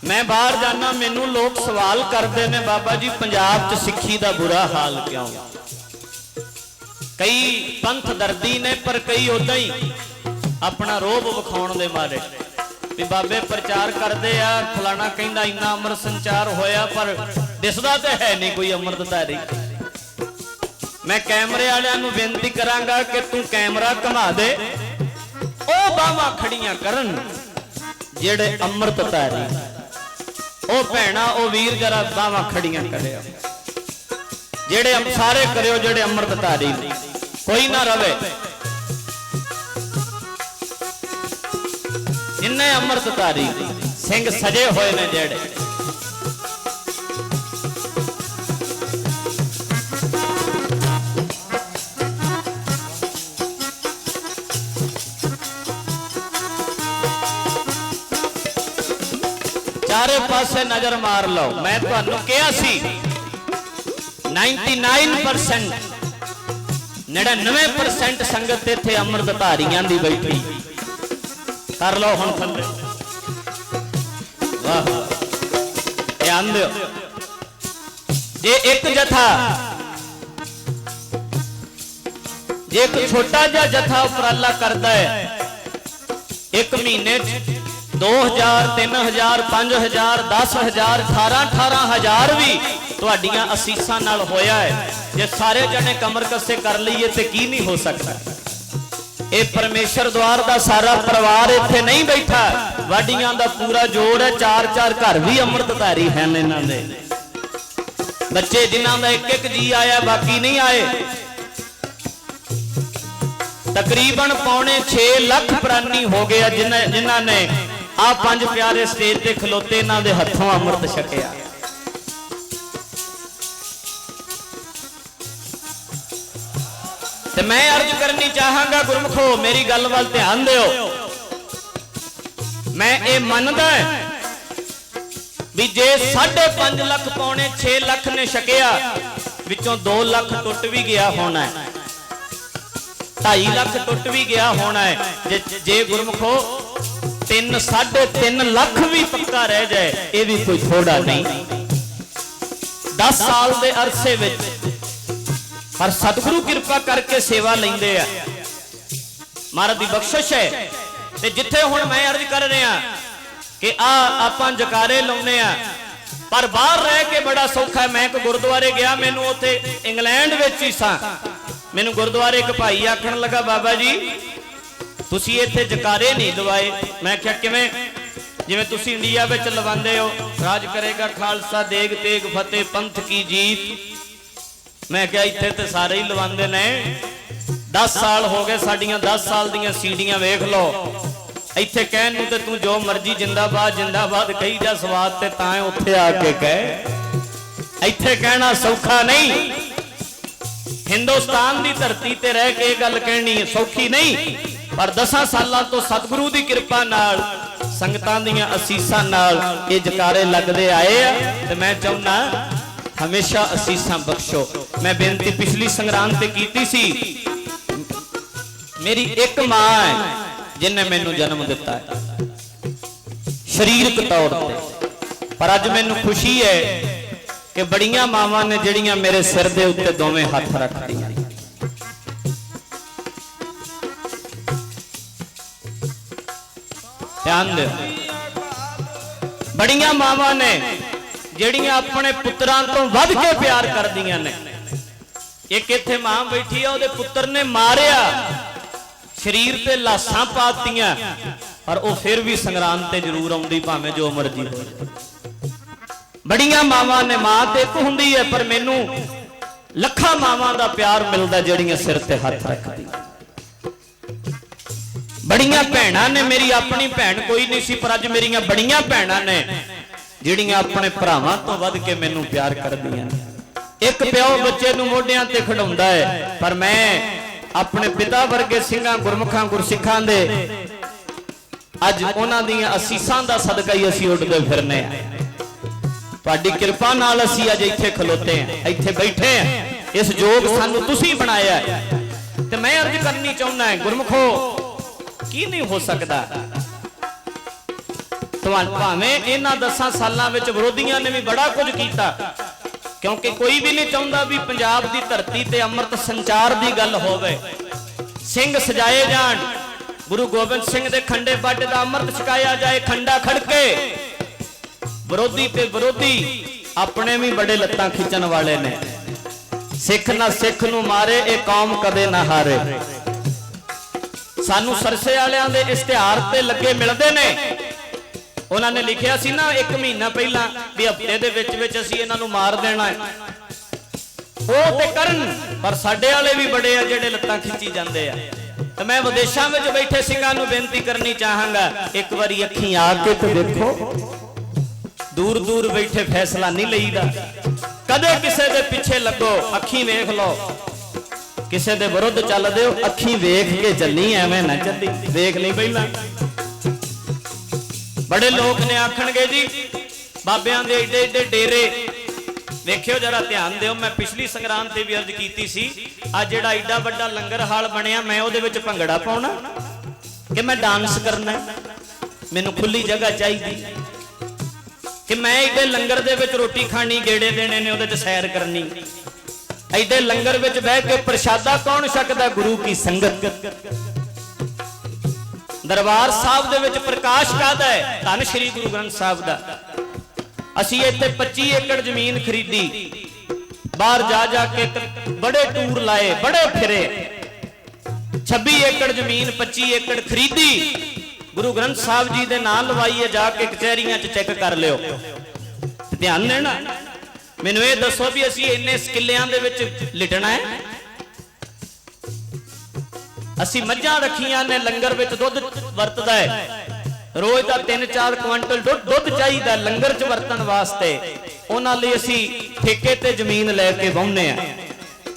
मैं बाहर जाना, मैनू लोग सवाल करते हैं, बाबा जी पंजाब च सिक्खी का बुरा हाल क्यों? कई पंथ दर्दी ने, पर कई उदा ही अपना रोब विखाउण दे मारे भी बाबे प्रचार करते आ, फलाना कहंदा इन्ना अमृत संचार होया, पर दिसदा ते है नहीं कोई अमृतधारी। मैं कैमरे वालियां नूं बेनती करांगा कि तू कैमरा घुमा दे, ओ बावां खड़ियां करन जेड़े अमृतधारी, ओ भैणा ओ वीर जरा बावां खड़ियां करियो, जेड़े सारे करियो जेड़े अमृतधारी, कोई ना रवे जिन्ने अमृतधारी सिंह सजे हुए ने जेड़े। चारे पासे नजर मार लो, मैं तुहानू कहा सी 99% 99% संगत इत्थे अमृतधारियां दी बैठी। कर लो हुण थल्ले, वाह ध्यान दिओ। जे एक जथा, जे एक छोटा जिहा जथा उपराला करदा है, एक महीने 2000 3000 5000 10000 18,000 भी तुहाडियां असीसां नाल होया है। जे सारे जने कमर कसे कर लईए ते की नहीं हो सकता। ये परमेश्वर द्वार दा सारा परिवार इत्थे नहीं बैठा, वाडियां दा पूरा जोड़ है। 4-4 घर भी अमृतधारी हैं इन्हां दे बच्चे, जिन्हां दा एक जी आया, बाकी नहीं आए। तकरीबन 6.25 लाख प्राणी हो गया जिन्हां ने आ 5 प्यारे स्टेज ते खलोते इन्हां दे हत्थों अमृत छकिया। ते मैं अर्ज करनी चाहांगा गुरमुखो, मेरी गल वल ध्यान दिओ। मैं ये मनदा भी जे 5.5 लाख 6 लाख ने छकिया, विचों 2 लाख टुट भी गया होना है, 2.5 लाख टुट भी गया होना है। जे गुरमुखो 3-3.5 लाख भी पक्का रह जाए, ये भी कोई थोड़ा नहीं। 10 साल के अरसे विच पर सतगुरु कृपा करके सेवा लेंदे आ, महाराज दी बख्शिश है। ते जिथे हुण मैं अर्ज कर रहा कि आपां जकारे लाउने आ, पर बाहर रह के बड़ा सौखा है। मैं एक गुरुद्वारे गया, मैनू उत्थे इंग्लैंड विच ही सां, मैनू गुरुद्वारे एक भाई आखण लगा, बाबा जी तुसी इत्थे जकारे नहीं लवाए। मैं क्या किवें? जिवें तुसी इंडिया विच लवांदे हो, राज करेगा खालसा देग तेग फतेह पंथ की जीत। मैं क्या इत्थे ते सारे ही लवांदे ने। 10 साल हो गए, साडियां 10 साल दीयां सीढ़ियां वेख लो। इत्थे कहण नूं ते तू जो मर्जी जिंदाबाद जिंदाबाद कही जा, स्वाद ते तां उत्थे आके कह। इत्थे कहना सौखा नहीं, हिंदुस्तान की धरती ते रह के गल कहनी सौखी नहीं। पर 10 सालों तो सतगुरु की कृपा नाल, संगतां दीयां असीसां नाल ये जकारे लगदे आए आ। ते मैं चाहुंदा हमेशा असीसां बख्शो। मैं बेनती पिछली संग्राम ते कीती सी, मेरी एक मां है जिन्हें मैनू जन्म दिता है शरीरक तौर पे, पर अज मैनू खुशी है कि बड़ियां मावां ने जिहड़ियां मेरे सिर दे उत्ते दोवें हाथ रख दियां। ध्यान दे, बड़ियां मावां ने जिहड़ियां अपने पुत्रां तो वध के प्यार करदियां ने। एक इत्थे मां बैठी है, उहदे पुत्र ने मारिया, शरीर ते लासां पातियां, पर वो फिर भी संग्राम ते जरूर आउंदी, भावें जो मर्जी हो। बड़ियां मावां ने, मां ते एक हुंदी है, पर मैनू लखां मावां दा प्यार मिलदा जिहड़ियां सिर ते हथ रखदियां। बड़ियां भैणां ने, मेरी अपनी भैण कोई नहीं सी, पर अज मेरियां बड़ियां भैणां ने जिहड़ियां अपने भरावां तो वध के मैनू प्यार करदियां। एक प्यो बच्चे नूं मोढियां ते खड़ाउंदा है, पर मैं अपने पिता वर्गे सिंघां गुरमुखां गुरसिखां दे अज उन्हां दीयां असीसां दा सदका ही असीं उठदे फिरने आ। तुहाडी किरपा नाल असीं अज इत्थे खलोते हैं, इत्थे बैठे हैं। इस जोग सानू तुसीं बनाया है। ते मैं अर्ज करनी चाहुंदा है गुरमुखो, की नहीं हो सकदा। भावें इन्हां 10 सालां विच विरोधियां ने भी बड़ा कुछ कीता, क्योंकि कोई भी नहीं चाहुंदा भी पंजाब दी धरती ते अमृत संचार दी गल होवे, सिंह सजाए जाण, गुरु गोबिंद सिंह दे खंडे बाटे दा अमृत छकाया जाए, खंडा खड़के। विरोधी ते विरोधी अपने भी बड़े लत्तां खिंचण वाले ने। सिख ना सिख नूं मारे, ये कौम कदे ना हारे। सानू सरसे वालियां दे इश्तिहार ते लगे मिलदे ने। उन्होंने लिखिया सी ना 1 महीना पहला भी हफ्ते दे विच विच असीं इन्हां नूं मार देना है। वो ते करन, पर साडे वाले भी बड़े आ जिहड़े लत्तां खिंची जांदे आ। तो मैं विदेशों में बैठे सिंघां नूं बेनती करनी चाहांगा, एक बारी अखीं आके तो देखो। दूर दूर बैठे फैसला नहीं लईदा, कदे किसे दे पिछे लगो, अखीं वेख लो। किसे दे विरुद्ध चलदे हो, अखीं वेख के चलनी, एवें ना चली। देख नहीं पहला बड़े लोग ने आखणगे जी बाबियां दे एडे एडे डेरे वेखियो, जरा ध्यान दिओ। मैं पिछली संग्राम ते भी अर्ज कीती सी, आ जिहड़ा एडा वड्डा लंगर हाल बनिया, मैं उहदे विच भंगड़ा पाउणा कि मैं डांस करना, मैनूं खुली जगह चाहिदी कि मैं एडे लंगर दे विच रोटी खानी, गेड़े देने ने, उहदे च सैर करनी। एडे लंगर विच बह के प्रशादा कौन छकदा? गुरु की संगत। दरबार साहब दे विच प्रकाश काहदा है? धन श्री गुरु ग्रंथ साहब दा। असीं इत्थे 25 एकड़ जमीन खरीदी, बाहर जा जाके बड़े टूर लाए, बड़े फिरे। 26 एकड़ जमीन 25 एकड़ खरीदी, गुरु ग्रंथ साहब जी दे नाम लवाइए, जाके कचहरियां च चेक कर लियो। ध्यान देना, मैनूं ये दसो भी असीं इन्ने किल्लियां दे विच लिटना है? असीं मझां रखियां ने, लंगर विच दुध वरतदा है, रोज का 3-4 क्विंटल दुध चाहिए लंगर च वरतन वास्ते। उन्हां लई असीं ठेके ते जमीन लैके वाहुंदे आ,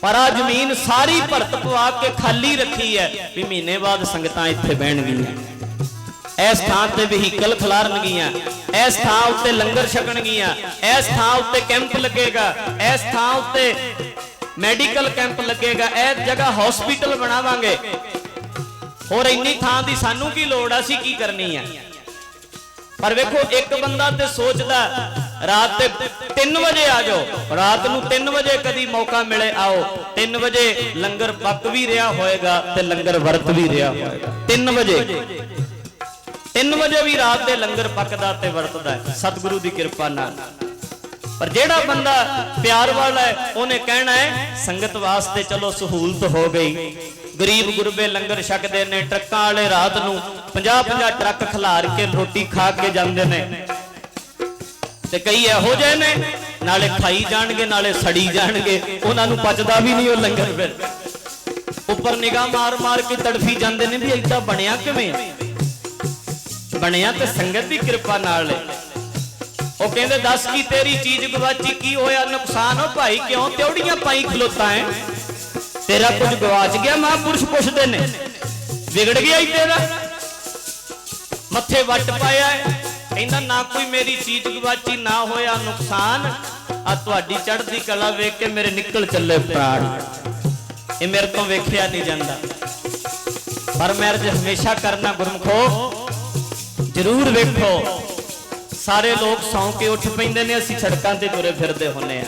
पर आ जमीन सारी भरत पवा के खाली रखी है भी महीने बाद संगतां इत्थे बहणगीआं, इस थां ते व्हीकल खलारनगीआं, इस थां उत्ते लंगर छकणगीआं, इस थां उत्ते कैंप लगेगा, इस थां उत्ते मैडिकल कैंप लगेगा, इस जगह हॉस्पिटल बनावांगे। और इन्नी थां दी सानू की लोड़, असीं की करनी है? पर वेखो, एक बंदा ते सोचदा रात ते 3 बजे आ जाओ, रात नूं 3 बजे कदी मौका मिले आओ, 3 बजे लंगर पक भी रहा होएगा ते लंगर वरत भी रहा होएगा। 3 बजे भी रात दे लंगर पकदा ते वरतदा है सतगुरु दी कृपा नाल। पर जेड़ा बंदा प्यार वाला है, उन्हें कहना है संगत वास्ते चलो सहूलत हो गई। गरीब गुरबे लंगर छकदे ने, ट्रक्कां वाले रात नूं 50-50 ट्रक खिलार के रोटी खा के जांदे ने। ते कई इहो जे ने नाले खाई जाणगे नाले सड़ी जाणगे, उन्हां नूं पचदा भी नहीं वो लंगर। फिर उपर निगाह मार मार के तड़फी जांदे ने भी इदां बनिया किवें? बनिया ते संगत दी कृपा नाल है। वो कहंदे 10 की तेरी चीज गवाची, की होया नुकसान हो भाई, क्यों त्योड़ियां पाई खलोता है, तेरा कुछ गवाच गया? महापुरुष पुछदे ने, बिगड़ गया ही तेरा, मथे वट पाया है। कहंदा ना कोई मेरी चीज गवाची, ना होया नुकसान, आ तुहाडी चढ़दी कला वेख के मेरे निकल चले प्राण, ये मेरे तो वेखिया नहीं जांदा। पर मैं अर्ज हमेशा करना गुरमुखो, जरूर वेखो। सारे लोग सौ के उठ पैंदे ने, असीं सड़कां ते तुरे फिरदे हुंदे आ।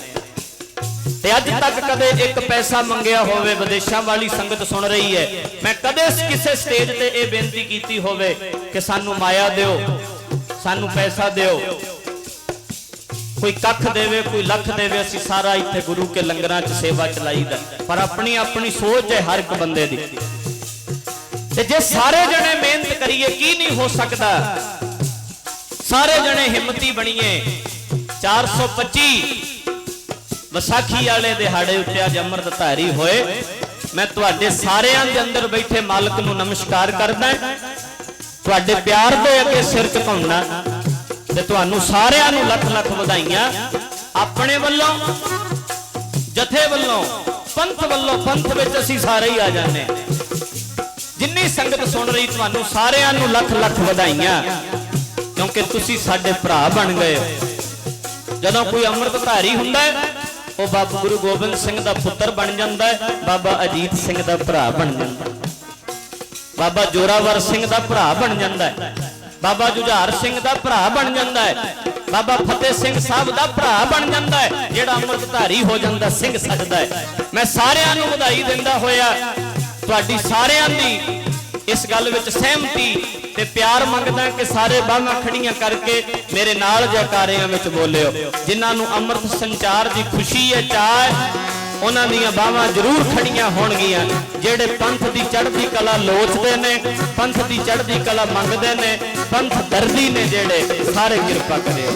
ते अज तक कदे एक पैसा मंगिया होवे? विदेशों वाली संगत सुन रही है, मैं कदे किसी स्टेज ते ये बेनती कीती होवे कि सानू माया दिओ, सानू पैसा दिओ? कोई कख देवे, कोई लख देवे, असीं सारा इत्थे गुरु के लंगरां च सेवा चलाईदा। पर अपनी अपनी सोच है हर एक बंदे दी। ते जे सारे जने मेहनत करिए, की नहीं हो सकता? सारे जने हिम्मती बणीए। 425 विसाखी वाले दिहाड़े उत्ते अज अमृतधारी होए। मैं तुहाडे सारियां दे अंदर बैठे मालक नूं नमस्कार करदा, तुहाडे प्यार दे अगे सिर झुकाउणा ते तुहानूं सारियां नूं लख लख वधाइयां अपने वल्लों। जथे वल्लों पंथ वल्लों पंथ विच असीं सारे ही आ जाने। जिन्नी संगत सुन रही तुहानू सारिआं नू लख लख वधाइयां, क्योंकि तुसीं साडे भरा बन गए हो। जदों कोई अमृतधारी हुंदा है वो बाबा गुरु गोबिंद सिंह दा पुत्र बन जांदा है, बाबा अजीत सिंह दा भरा बन जांदा है, बाबा जोरावर सिंह दा भरा बन जांदा है, बाबा जुझार सिंह दा भरा बन जांदा है, बाबा फतेह सिंह साहब दा भरा बन जांदा है। जिहड़ा अमृतधारी हो जांदा सिंह सजदा है। मैं सारिआं नू वधाई दिंदा होया तुहाडी सारिआं दी इस गल विच सहमति ते प्यार मंगदा कि सारे बाहां खड़ियां करके मेरे नाल जयकारियां विच बोलिओ। जिन्हां नू अमृत संचार दी खुशी है चाह उन्हां दीयां बाहां जरूर खड़ियां होणगीਆਂ। ਜਿਹੜੇ पंथ दी चढ़दी कला लोचदे ने, पंथ दी चढ़दी कला मंगदे ने, पंथ दर्दी ने ਜਿਹੜੇ सारे किरपा करिओ।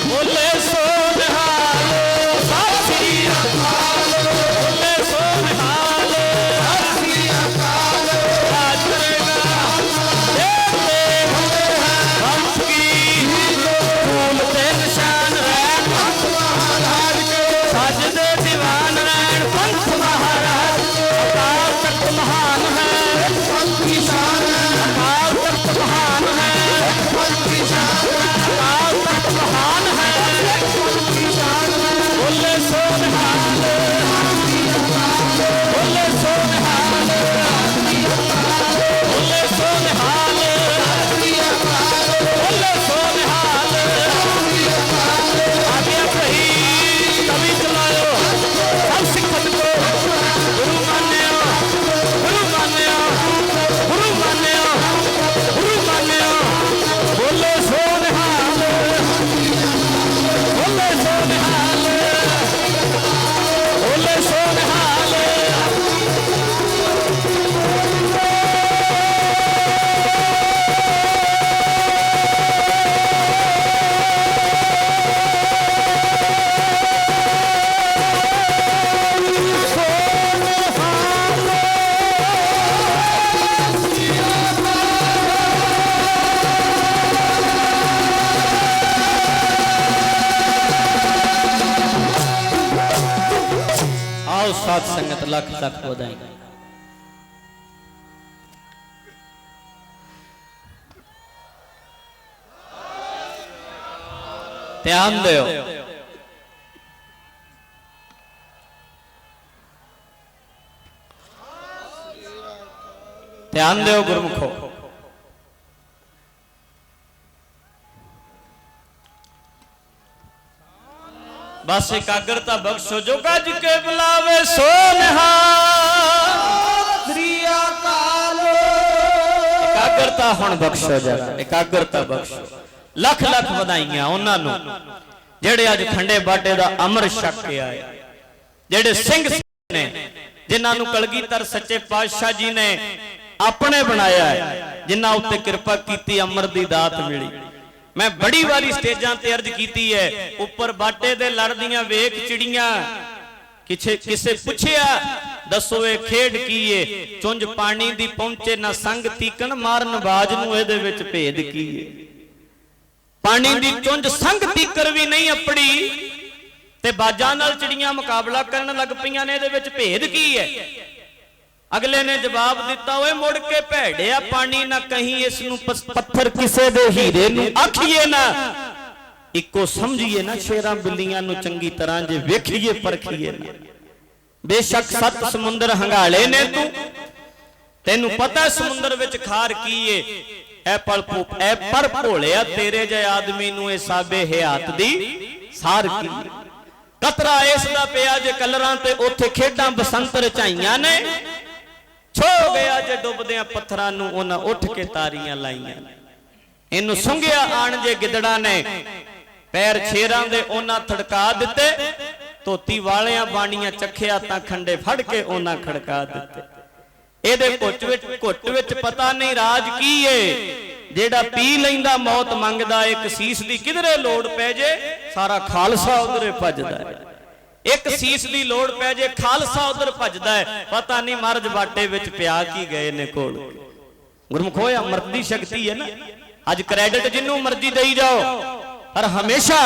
बोले सो निहाल सत श्री अकाल, बोले सो निहाल सत श्री अकाल। राजरेगा देते पंथ की फूल ते निशान रैन पंथ महाराज के, सजदे दीवान रैन पंथ महाराज। अकाल तख्त महान है पंथ की शान है, अकाल तख्त महान है पंथ की शान है, अकाल तख्त महान है। बोले सो निहाल बोले सो निहाल बोले सो निहाल बोले सो निहाल। आगे कही कभी चलायो सब सिखत को गुरु मान्यो, गुरु मान्यो, गुरु मान्यो, गुरु मान्यो। बोले सो निहाल बोले सो निहाल बोले सो निहाल। आओ साथ संगत लख लख बधाई। ध्यान दो, ध्यान दो गुरमुखो। बस एकाग्रता बख्शो जो गज के बुलावे सो निहाल श्री अकाल। एकाग्रता हुण बख्शो जरा, एकाग्रता बख्शो। लख लख वधाइयां उन्हां नूं जेड़े अज खंडे बाटे दा अमृत छक के आए, जेड़े सिंह ने जिन्हां नूं कलगीधर सच्चे पातशाह जी ने अपने बनाया है, जिन्हां उत्ते कृपा कीती अमृत दी दात मिली। मैं बड़ी वारी स्टेजां ते अर्ज कीती है, उपर बाटे दे लड़दियां वेख चिड़ियां किसे पुछया दसो ये खेड की है, चुंज पानी दी पहुंचे ना संग तीकन मारन बाज नूं इहदे विच भेद की है। पानी दी चुंज संग तीकर भी नहीं अपड़ी ते बाजां नाल चिड़ियां मुकाबला करन लग पईयां ने, इहदे विच भेद की है। अगले ने जवाब दिता, ओए मुड़ के भैड़िया पानी ना कहीं इस नूं पत्थर किसे दे हीरे नूं आखिए ना, इको समझिए ना शेरां बिल्लियां नूं चंगी तरह जे वेखिए परखिए ना। बेशक सत समुंदर हंगाले ने तू, तेनू पता समुंदर विच खार की है, ऐ पर भोलिया तेरे जे आदमी नूं ए साबे हयात दी सार की। कतरा इस दा पिया जे कलरां ते उत्थे खेडां बसंत रचाइयां ने, छो गया जे डुबदियां पत्थरां नूं उन्हां उठ के तारियां लाइयां। इनू सुंघिया आण जे गिदड़ा ने पैर शेरां दे उन्हां थड़का दिते, ਧੋਤੀ ਵਾਲਿਆਂ ਬਾਣੀਆਂ ਚੱਖਿਆ ਤਾਂ ਖੰਡੇ ਫੜ ਕੇ ਉਹਨਾਂ ਖੜਕਾ ਦਿੱਤੇ। ਇਹਦੇ ਘੁੱਟ ਵਿੱਚ ਪਤਾ ਨਹੀਂ ਰਾਜ ਕੀ ਏ, ਜਿਹੜਾ ਪੀ ਲੈਂਦਾ ਮੌਤ ਮੰਗਦਾ। ਇੱਕ ਸੀਸ ਦੀ ਕਿਧਰੇ ਲੋੜ ਪੈ ਜੇ ਸਾਰਾ ਖਾਲਸਾ ਉਧਰੇ ਭੱਜਦਾ ਹੈ। ਇੱਕ ਸੀਸ ਦੀ ਲੋੜ ਪੈ ਜੇ ਖਾਲਸਾ ਉਧਰ ਭੱਜਦਾ ਹੈ। ਪਤਾ ਨਹੀਂ ਮਰਜ ਬਾਟੇ ਵਿੱਚ ਪਿਆ ਕੀ ਗਏ ਨੇ ਕੋਲ। ਗੁਰਮੁਖੋ ਅੰਮ੍ਰਿਤ ਦੀ ਸ਼ਕਤੀ ਹੈ ਨਾ। ਅੱਜ ਕ੍ਰੈਡਿਟ ਜਿੰਨੂੰ ਮਰਜ਼ੀ ਦੇਈ ਜਾਓ, ਪਰ ਹਮੇਸ਼ਾ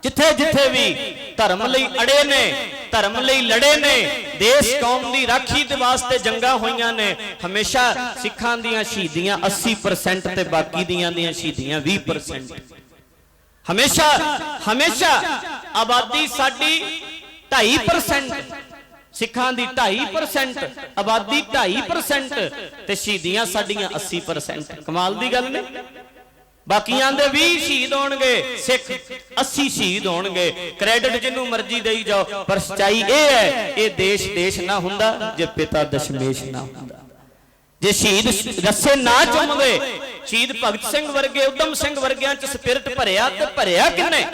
ਜਿੱਥੇ ਜਿੱਥੇ ਵੀ ਧਰਮ ਲਈ ਅੜੇ ਨੇ, ਧਰਮ ਲਈ ਲੜੇ ਨੇ, ਦੇਸ਼ ਕੌਮ ਦੀ ਰਾਖੀ ਦੇ ਵਾਸਤੇ ਜੰਗਾਂ ਹੋਈਆਂ ਨੇ, ਹਮੇਸ਼ਾ ਸਿੱਖਾਂ ਦੀਆਂ ਸ਼ਹੀਦੀਆਂ 80% ਤੇ ਬਾਕੀ ਦੀਆਂ ਸ਼ਹੀਦੀਆਂ 20%। ਹਮੇਸ਼ਾ ਹਮੇਸ਼ਾ ਆਬਾਦੀ ਸਾਡੀ 2.5%, ਸਿੱਖਾਂ ਦੀ 2.5%, ਆਬਾਦੀ 2.5% ਤੇ ਸ਼ਹੀਦੀਆਂ ਸਾਡੀਆਂ 80%। ਕਮਾਲ ਦੀ ਗੱਲ ਨਹੀਂ। ਬਾਕੀਆਂ ਦੇ 20 ਸ਼ਹੀਦ ਹੋਣਗੇ, ਸਿੱਖ 80 ਸ਼ਹੀਦ ਹੋਣਗੇ। ਕ੍ਰੈਡਿਟ ਜਿੰਨੂੰ ਮਰਜ਼ੀ ਦੇਈ ਜਾਓ, ਪਰ ਸੱਚਾਈ ਇਹ ਹੈ, ਇਹ ਦੇਸ਼ ਨਾ ਹੁੰਦਾ ਜੇ ਪਿਤਾ ਦਸ਼ਮੇਸ਼ ਨਾ ਹੁੰਦਾ। ਜੇ ਸ਼ਹੀਦ ਰੱਸੇ ਨਾ ਚੁੰਮਦੇ, ਸ਼ਹੀਦ ਭਗਤ ਸਿੰਘ ਵਰਗੇ, ਉਦਮ ਸਿੰਘ ਵਰਗਿਆਂ ਚ ਸਪਿਰਟ ਭਰਿਆ ਤੇ ਭਰਿਆ ਕਿੰਨੇ?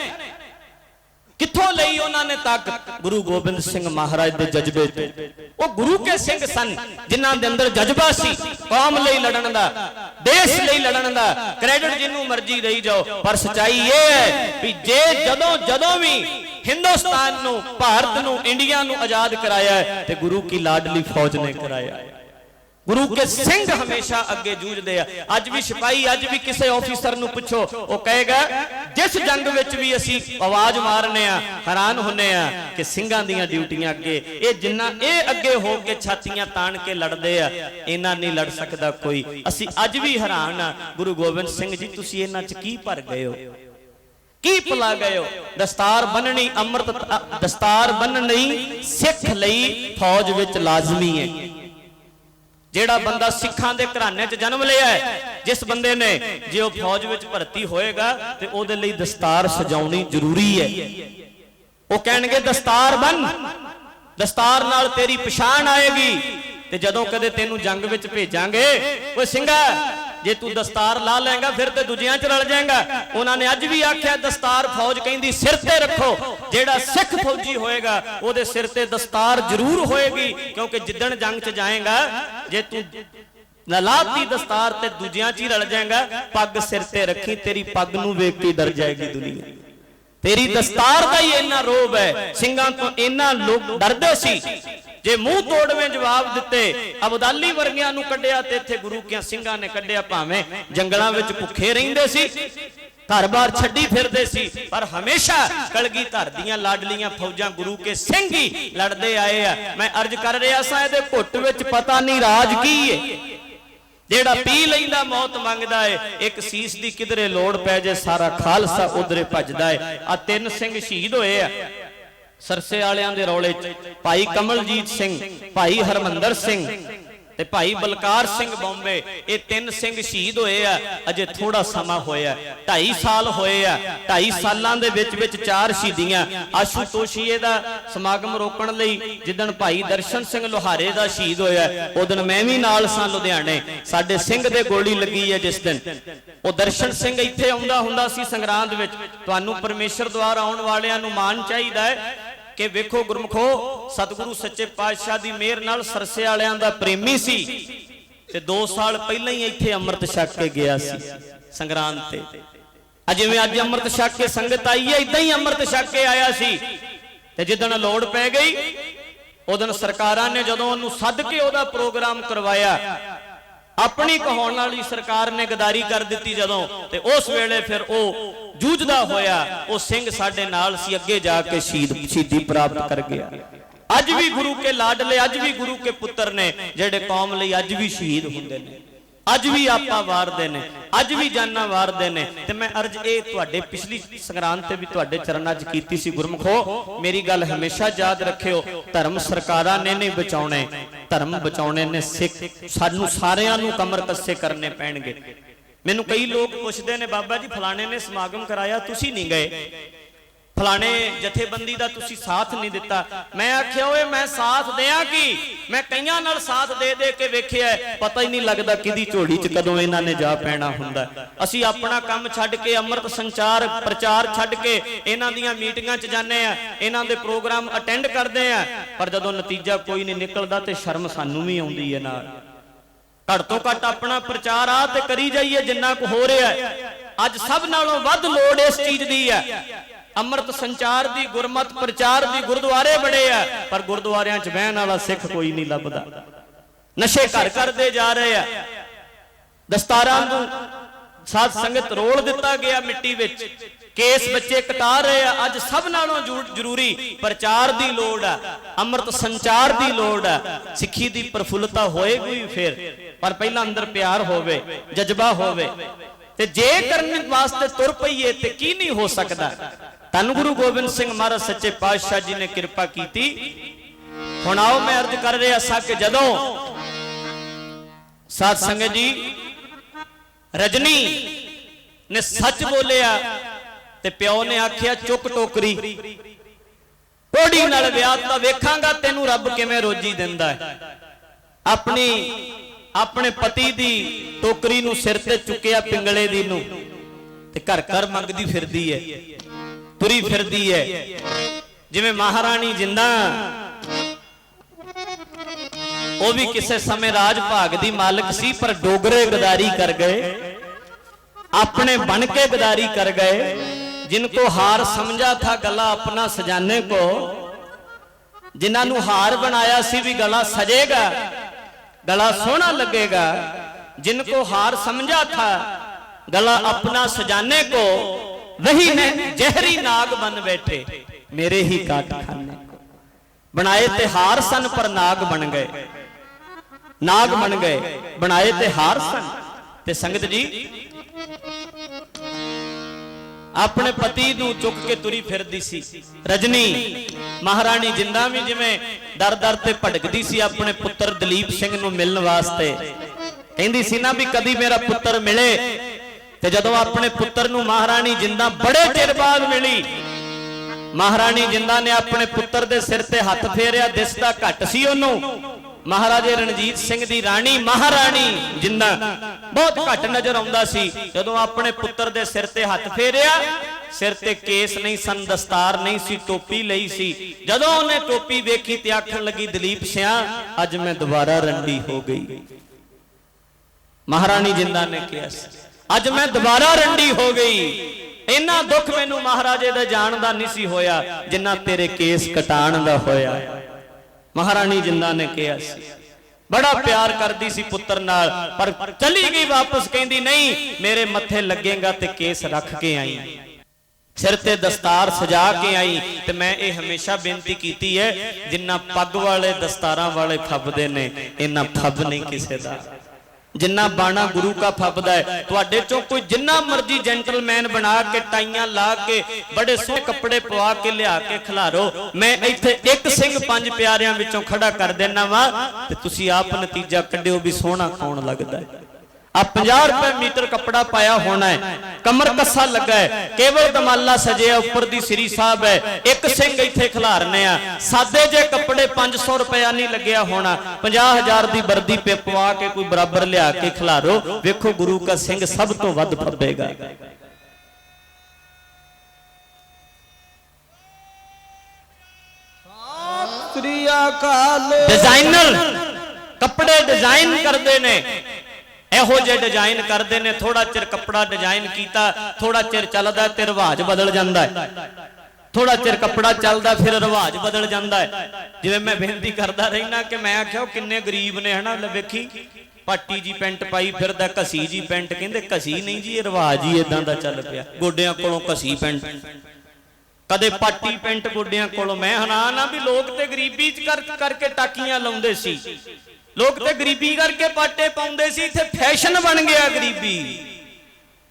ਕਿੱਥੋਂ ਲਈ ਉਹਨਾਂ ਨੇ ਤਾਕਤ? ਗੁਰੂ ਗੋਬਿੰਦ ਸਿੰਘ ਮਹਾਰਾਜ ਦੇ ਜਜ਼ਬੇ ਤੋਂ। ਉਹ ਗੁਰੂ ਕੇ ਸਿੰਘ ਸਨ ਜਿਨ੍ਹਾਂ ਦੇ ਅੰਦਰ ਜਜ਼ਬਾ ਸੀ ਕੌਮ ਲਈ ਲੜਨ ਦਾ, ਦੇਸ਼ ਲਈ ਲੜਨ ਦਾ। ਕ੍ਰੈਡਿਟ ਜਿੰਨੂੰ ਮਰਜ਼ੀ ਦੇਈ ਜਾਓ, ਪਰ ਸੱਚਾਈ ਇਹ ਹੈ ਵੀ ਜੇ ਜਦੋਂ ਵੀ ਹਿੰਦੁਸਤਾਨ ਨੂੰ, ਭਾਰਤ ਨੂੰ, ਇੰਡੀਆ ਨੂੰ ਆਜ਼ਾਦ ਕਰਾਇਆ ਤੇ ਗੁਰੂ ਕੀ ਲਾਡਲੀ ਫੌਜ ਨੇ ਕਰਾਇਆ। गुरु के सिंह हमेशा अगे जूझते हैं। अज भी सिपाही, अज भी किसी ऑफिसर नूं पुछो, वो कहेगा जिस जंग विच भी असी आवाज मारने हैरान होने कि सिंघां दीयां ड्यूटियां अगे, ये जिन्ना ये अगे हो के छातियां तान के लड़ते हैं, इन्ना नहीं लड़ सकता कोई। असी अज भी हैरान गुरु गोबिंद सिंह जी तुसीं इन्हां च की भर गए हो, की भुला गए हो? दस्तार बननी, अमृत दस्तार बननी सिख लई फौज विच लाजमी है। ਜਿਹੜਾ ਬੰਦਾ ਸਿੱਖਾਂ ਦੇ ਘਰਾਣੇ 'ਚ ਜਨਮ ਲਿਆ ਹੈ, ਜਿਸ ਬੰਦੇ ਨੇ ਜੇ ਉਹ ਫੌਜ ਵਿੱਚ ਭਰਤੀ ਹੋਏਗਾ ਤੇ ਉਹਦੇ ਲਈ ਦਸਤਾਰ ਸਜਾਉਣੀ ਜ਼ਰੂਰੀ ਹੈ। ਉਹ ਕਹਿਣਗੇ ਦਸਤਾਰ ਬਨ, ਦਸਤਾਰ ਨਾਲ ਤੇਰੀ ਪਛਾਣ ਆਏਗੀ ਤੇ ਜਦੋਂ ਕਦੇ ਤੈਨੂੰ ਜੰਗ ਵਿੱਚ ਭੇਜਾਂਗੇ, ਓਏ ਸਿੰਘਾ ਜੇ ਤੂੰ ਦਸਤਾਰ ਲਾ ਲੇਗਾ ਫਿਰ ਤੇ ਦੂਜਿਆਂ 'ਚ ਰਲ ਜਾਏਗਾ। ਉਹਨਾਂ ਨੇ ਅੱਜ ਵੀ ਆਖਿਆ ਦਸਤਾਰ ਫੌਜ ਕਹਿੰਦੀ ਸਿਰ ਤੇ ਰੱਖੋ। ਜਿਹੜਾ ਸਿੱਖ ਫੌਜੀ ਹੋਏਗਾ ਉਹਦੇ ਸਿਰ ਤੇ ਦਸਤਾਰ ਜ਼ਰੂਰ ਹੋਏਗੀ, ਕਿਉਂਕਿ ਜਿੱਦਣ ਜੰਗ 'ਚ ਜਾਏਗਾ ਜੇ ਤੂੰ ਲਾਤੀ ਦਸਤਾਰ ਤੇ ਦੂਜਿਆਂ 'ਚ ਹੀ ਰਲ ਜਾਏਗਾ। ਪੱਗ ਸਿਰ ਤੇ ਰੱਖੀ, ਤੇਰੀ ਪੱਗ ਨੂੰ ਵੇਖ ਕੇ ਡਰ ਜਾਏਗੀ ਦੁਨੀਆ। ਤੇਰੀ ਦਸਤਾਰ ਦਾ ਹੀ ਇੰਨਾ ਰੋਬ ਹੈ। ਸਿੰਘਾਂ ਤੋਂ ਇੰਨਾ ਲੋਕ ਡਰਦੇ ਸੀ, ਜੇ ਮੂੰਹ ਤੋੜਵੇਂ ਜਵਾਬ ਦਿੱਤੇ। ਅਬਦਾਲੀ ਵਰਗਿਆਂ ਨੂੰ ਕੱਢਿਆ ਤੇ ਇੱਥੇ ਗੁਰੂ ਕੇ ਸਿੰਘਾਂ ਨੇ ਕੱਢਿਆ, ਭਾਵੇਂ ਜੰਗਲਾਂ ਵਿੱਚ ਭੁੱਖੇ ਰਹਿੰਦੇ ਸੀ, ਘਰ-ਬਾਰ ਛੱਡੀ ਫਿਰਦੇ ਸੀ, ਪਰ ਹਮੇਸ਼ਾ ਕਲਗੀਧਰ ਦੀਆਂ ਲਾਡਲੀਆਂ ਫੌਜਾਂ ਗੁਰੂ ਕੇ ਸਿੰਘ ਹੀ ਲੜਦੇ ਆਏ ਆ। ਮੈਂ ਅਰਜ਼ ਕਰ ਰਿਹਾ ਸਾਂ, ਇਹਦੇ ਘੁੱਟ ਵਿੱਚ ਪਤਾ ਨਹੀਂ ਰਾਜ ਕੀ ਹੈ। ਜਿਹੜਾ ਪੀ ਲੈਂਦਾ ਮੌਤ ਮੰਗਦਾ ਏ, ਇੱਕ ਸੀਸ ਦੀ ਕਿਧਰੇ ਲੋੜ ਪੈ ਜੇ ਸਾਰਾ ਖਾਲਸਾ ਉਧਰੇ ਭੱਜਦਾ ਏ। ਆ 3 ਸਿੰਘ ਸ਼ਹੀਦ ਹੋਏ ਆ सरसे वालियां दे रौले च। भाई कमलजीत सिंह, भाई हरमंदर सिंह ते भाई बलकार सिंह बॉम्बे, ये 3 सिंह शहीद होए आ। अजे थोड़ा समा होया, 2.5 साल होए आ। 2.5 सालां दे विच 4 शहीदियां। आशुतोषीए दा समागम रोकण लई जिदन भाई दर्शन सिंह लोहारे दा शहीद होया, उदन मैं भी नाल सां लुधियाणे। साडे सिंह दे गोली लगी है जिस दिन, ਉਹ ਦਰਸ਼ਨ ਸਿੰਘ ਇੱਥੇ ਆਉਂਦਾ ਹੁੰਦਾ ਸੀ ਸੰਗਰਾਂਦ ਵਿੱਚ। ਤੁਹਾਨੂੰ ਪਰਮੇਸ਼ਰ ਦੁਆਰਾ ਆਉਣ ਵਾਲਿਆਂ ਨੂੰ ਮਾਣ ਚਾਹੀਦਾ ਹੈ ਕਿ ਵੇਖੋ ਗੁਰਮਖੋ, ਸਤਿਗੁਰੂ ਸੱਚੇ ਪਾਤਸ਼ਾਹ ਦੀ ਮਿਹਰ ਨਾਲ ਸਰਸੇ ਵਾਲਿਆਂ ਦਾ ਪ੍ਰੇਮੀ ਸੀ ਤੇ 2 ਸਾਲ ਪਹਿਲਾਂ ਹੀ ਇੱਥੇ ਅੰਮ੍ਰਿਤ ਛਕ ਕੇ ਗਿਆ ਸੀ ਸੰਗਰਾਂਦ ਤੇ। ਜਿਵੇਂ ਅੱਜ ਅੰਮ੍ਰਿਤ ਛਕ ਕੇ ਸੰਗਤ ਆਈ ਹੈ, ਇਦਾਂ ਹੀ ਅੰਮ੍ਰਿਤ ਛਕ ਕੇ ਆਇਆ ਸੀ। ਤੇ ਜਿੱਦਣ ਲੋੜ ਪੈ ਗਈ ਉਦੋਂ ਸਰਕਾਰਾਂ ਨੇ ਜਦੋਂ ਉਹਨੂੰ ਸੱਦ ਕੇ ਉਹਦਾ ਪ੍ਰੋਗਰਾਮ ਕਰਵਾਇਆ, अपनी कहाउण वाली सरकार ने गदारी कर दी जदों, ते उस वेले फिर वो जूझदा होया वो सिंह साडे नाल सी, अगे जाके शहीदी प्राप्त कर गया। अज भी गुरु के लाडले, अज भी गुरु के पुत्र ने जेडे कौम लई अज भी शहीद हुंदे ने, अज भी आपा वारदे ने, अज भी जाना वारदे ने। ते मैं अर्ज ए तुहाडे पिछली संगरांद ते भी तुहाडे चरणां च कीती सी। गुरमुखो मेरी गल हमेशा याद रखियो, धर्म सरकारां ने नहीं बचाउणे, धर्म बचाउणे ने सिख। सानू सारियां नू कमर कस्से करने पैणगे। मैनू कई लोग पुछदे ने, बाबा जी फलाणे ने समागम कराया तुसीं नहीं गए। फलाने जथेबंदी का तुसी साथ नहीं दिता। मैं आख्या ओए मैं साथ दें कि मैं कईयां नाल साथ दे दे के वेखिया पता ही नहीं लगता किदी झोली च कदों इन्हां ने जा पैना हुंदा। असी अपना काम छड्ड के अमृत संचार प्रचार छड्ड के इन्हां दीयां मीटिंगां च जाने आ, इन्हां दे प्रोग्राम अटेंड करदे आ, पर जदों नतीजा कोई नहीं निकलदा ते शर्म सानू भी आउंदी है नाल। घट तो घट अपना प्रचार आ ते करी जाइए जिन्ना को हो रहा है। अज सब नालों वध लोड़ इस चीज दी है, अमृत संचार दी, गुरमत प्रचार दी। गुरुद्वारे बड़े आ पर गुरुद्वारियां च बहन वाला सिख कोई नहीं लभदा। नशे घर करते जा रहे आ, दस्तारां नूं साध संगत रोल दिता गया मिट्टी विच, केस बच्चे कटा रहे आ। अज सब नालों जरूरी प्रचार दी लोड़ है, अमृत संचार दी लोड़ है। सिੱਖੀ दी प्रफुल्लता होएगी फिर, पर पहला अंदर प्यार होवे, जज्बा होवे। ते जे करने वास्ते तुर पईए ते की नहीं हो सकता। धन गुरु गोबिंद सिंह महाराज सच्चे पातशाह जी ने कृपा की। हुण आओ मैं अर्ज कर रहा सा कि जदों साध संगत जी रजनी ने सच बोलिया ते प्यो ने आखिया चुक टोकरी, कोड़ी नाल विआह तां वेखांगा तैनू रब किवें रोजी दिंदा है। अपनी अपने पति दी टोकरी नूं सिर ते चुकिया पिंगले दी नूं ते घर घर मंगदी फिरदी है, तुरी फिरदी है जिवें महारानी जिंदा। वो भी किसी समय राज भाग दी मालिक सी, पर डोगरे गदारी कर गए, अपने बन के गदारी कर गए। जिनको हार समझा था गला अपना सजाने को, जिन्होंने हार बनाया सी भी गला सजेगा, गला सोना लगेगा। जिनको हार समझा था गला अपना सजाने को, वही ने जहरी नाग बन बैठे मेरे ही काट खाने को। बनाए ते हार सन पर नाग बन गए, नाग बन गए, बनाए ते हार सन। ते संगत जी अपने पति नूं चुक के तुरी फिरदी सी रजनी। महारानी जिंदा भी जिवें दर दर ते भटकदी सी अपने पुत्र दलीप सिंह नूं मिलण वास्ते। कहंदी सी ना भी कदी मेरा पुत्र मिले। ते जदों अपने पुत्र नूं महारानी जिंदा बड़े चिर बाद मिली, महारानी जिंदा ने अपने पुत्र दे सिर ते हथ फेरिया। दिसदा घट सी ओनू, महाराजे रणजीत सिंह दी राणी महारानी जिंदा बहुत घट नजर आउंदा सी। जदों अपने पुत्र दे सिर ते हथ फेरिया, सिर ते केस नहीं सन, दस्तार नहीं सी, टोपी लई सी। जदों उन्हें टोपी वेखी ते आखण लगी दलीप सिंह अज मैं दोबारा रंडी हो गई। महारानी जिंदा ने कहा अज मैं दोबारा रंडी हो गई। इन्ना दुख मैनू महाराजे दा जान दा नहीं सी होया जिन्ना तेरे केस कटाण दा होया। महारानी जिंदा ने कहा बड़ा प्यार करती सी पुत्र नाल, पर चली गई वापस। कहंदी नहीं मेरे मत्थे लगेगा ते केस रख के आई, सिर ते दस्तार सजा के आई। ते मैं ये हमेशा बेनती कीती है, जिन्ना पग वाले दस्तारां वाले फबदे ने इन्ना फब नहीं किसे दा। जिन्ना बाणा गुरु का फबदा है। तुहाडे चों कोई जिन्ना मर्जी जेंटलमैन बना के टाइयां ला के बड़े सोहणे कपड़े पवा के लिया के खिलारो, मैं इत्थे एक सिंह पंज प्यारियां विचों खड़ा कर देना वा ते तुसीं आप नतीजा कढिओ भी सोहना कौन लगदा है। आ 50 रुपए मीटर कपड़ा पाया होना है, कमर कस्सा लगा है, केवल दमाला सजे ऊपर दी श्री साहब है, एक सिंह इत्थे खिलारने आ। सादे जे कपड़े 500 रुपया नहीं लग्या होना, 50,000 दी वर्दी पे पवा के कोई बराबर लिया के खिलारो। वेखो गुरु का सिंह सब तो वध फबेगा। डिजाइनर कपड़े डिजाइन करते ने, ਇਹੋ ਜਿਹੇ डिजाइन करते हैं। थोड़ा चिर कपड़ा डिजाइन किया, थोड़ा चिर चलता ते रिवाज बदल जाता है। थोड़ा चिर कपड़ा चलता फिर रिवाज बदल जाता है। जिवें मैं बेनती करता रहना कि मैं आख्या किन्ने गरीब ने है ना, वेखी पाटी जी पेंट पाई फिरदा, घसी जी पेंट, कहंदे घसी नहीं जी ये रिवाज ही इदां दा चल पिया। गोडियां कोलों घसी पेंट, कदे पाटी पेंट गोडियां कोलों। मैं हैरान भी लोग ते गरीबी च करके टाकियां लाउंदे सी, लोग ते गरीबी करके पाटे पाउंदे सी। इत्थे फैशन बन गया, गरीबी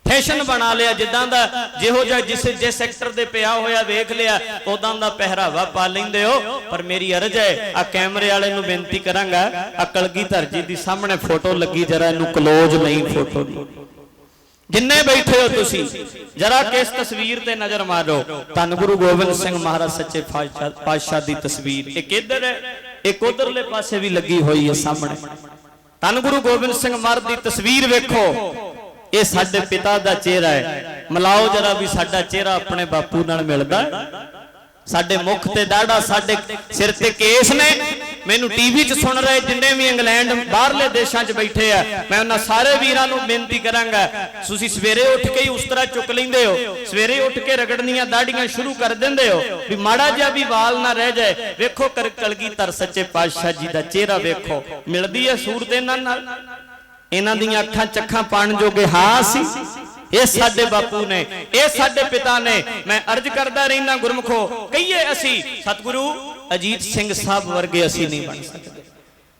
फैशन बना लिया। जिद्दां दा जिहो जिहा जिस सैक्टर दे पिया होया वेख लिया उदां दा पहरावा पा लैंदे हो। पर मेरी अर्ज है, आ कैमरे वाले नूं बेनती करांगा, आ कलगीधर जी दी सामने फोटो लगी, जरा इनू क्लोज नहीं फोटो जिन्ने बैठे हो तुसी जरा के इस तस्वीर ते नजर मारो। धन गुरु गोबिंद सिंह महाराज सच्चे पातशाह दी तस्वीर एक इधर है, एक उधरले पासे भी लगी हुई है सामने। धन गुरु गोबिंद सिंह महाराज दी तस्वीर वेखो, ये साडे पिता दा चेहरा है। मिलाओ जरा भी साडा चेहरा अपने बापू नाल मिलदा। साडे मुख ते दाड़ा, साडे सिर ते केस ने। मैनू टीवी च सुन रहे जिन्ने भी इंग्लैंड बाहरले देशों च बैठे आ, मैं उन्हां सारे वीरां नूं बेनती करांगा, तुसीं सवेरे उठ के ही उस तरह चुक लैंदे हो, सवेरे उठ के रगड़नियां दाड़ियां शुरू कर दिंदे हो भी माड़ा जिहा भी वाल ना रह जाए। वेखो कलगीधर सच्चे पातशाह जी दा चेहरा वेखो, मिलदी है सूरत इन्हां नाल। इन्हां दीयां अखां चक्खां पाण जोगे हां सी, ये साडे बापू ने, ये साडे पिता ने। मैं अर्ज करदा रहना गुरमुखो, कहिए असी सतगुरु अजीत सिंह साहब वर्गे असी नहीं बन सकते,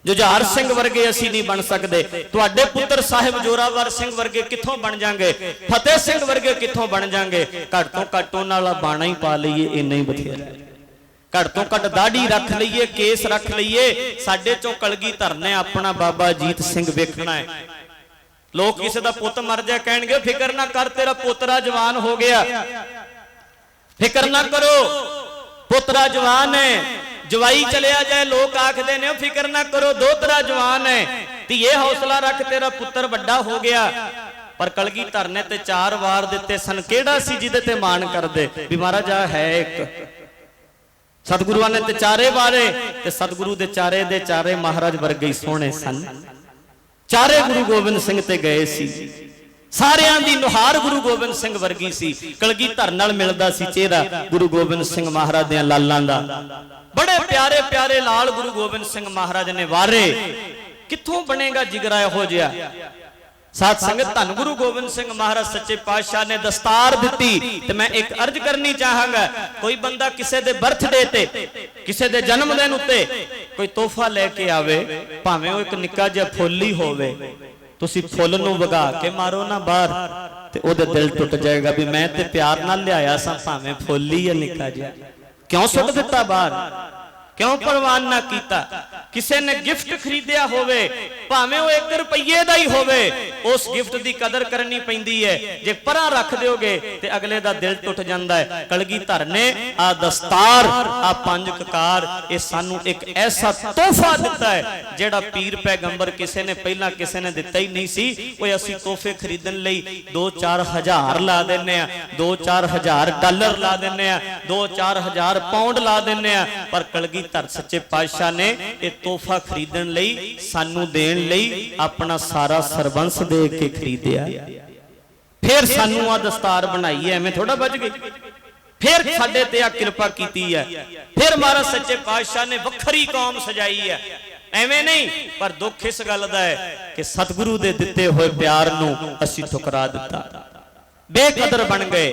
जुझार सिंह वर्गे असी नहीं बन सकते। तुहाडे पुत्र साहिब जोरावर सिंह वर्गे कित्थों बन जाएंगे, फतेह सिंह वर्गे कित्थों बन जाएंगे। घट तो घट उन्हां वाला बाणा ही पा लईए, इन्ना ही बथेरा। घट तो घट दाढ़ी रख लीए, केस रख लीए। साडे चों कलगीधर ने अपना बाबा अजीत सिंह वेखना है। लोग किसी का पुत मर जाए कहेंगे फिक्र ना कर, तेरा पोतरा जवान हो गया। फिक्र ना करो, पोतरा जवान है। जवाई चलिया जाए लोग आखते ने फिक्र ना करो, दोतरा जवान है। धीए हौसला रख, तेरा पुत्र बड़ा हो गया। पर कलगीधर ने ते 4 वार दिते सन, केड़ा सी जिहदे ते मान करदे भी महाराज आ है एक। सतगुरुआं ने ते चारे वारे, ते सतगुरु दे चारे महाराज वर्गे ही सोहणे सन। चारे गुरु गोबिंद सिंह ते गए सी, सारियां दी नुहार गुरु गोबिंद सिंह वर्गी सी। कलगीधर नाल मिलदा सी चेहरा गुरु गोबिंद सिंह महाराज दे लालां दा। बड़े प्यारे प्यारे लाल गुरु गोबिंद सिंह महाराज ने वारे। कित्थों बनेगा जिगरा इहो जिहा। साथ संगत धन गुरु गोबिंद सिंह महाराज सच्चे पातशाह ने दस्तार दिती। ते मैं एक अर्ज करनी चाहांगा, कोई बंदा किसे दे बर्थडे ते, किसे दे जन्मदिन उत्ते कोई तोहफा लेके आवे, भावें वो एक निक्का जिहा फुੱਲ ही होवे, तुसी फुੱਲ नूं वगा के मारो ना बाहर ते ओदे दिल टुट जाएगा भी मैं ते प्यार नाल लिआया सा, भावें फुੱਲ ही है निक्का जिहा, क्यों सुट दिता बाहर, क्यों परवान ना कीता। किसी ने गिफ्ट खरीदिया होवे, भावें वो 1 रुपये दा ही होवे, उस गिफ्ट दी कदर करनी पैंदी है। जे परां रख दोगे ते अगले दा दिल टुट जांदा है। कलगीधर ने आ दस्तार, आ 5 ककार, ये सानू एक ऐसा तोहफा दिता है जेड़ा पीर पैगंबर किसी ने पहला किसी ने दिता ही नहीं सी। कोई असी तोहफे खरीदन लई 2-4 हज़ार ला देने आ, 2-4 हज़ार डॉलर ला देने आ, 2-4 हज़ार पाउंड ला देने आ। पर कलगीधर सच्चे पातशाह ने ये तोहफा खरीदन लई, सानू देन लई अपना सारा सरबंस दे के खरीदिया। फिर सानू आ दस्तार बनाई है, एवें थोड़ा बच गई। फिर साडे ते आ कृपा कीती है। फिर महाराज सच्चे पातशाह ने वखरी कौम सजाई है, एवें नहीं। पर दुख इस गल दा है कि सतगुरु दे दिते हुए प्यार नू असी ठुकरा दिता, बेकदर बन गए,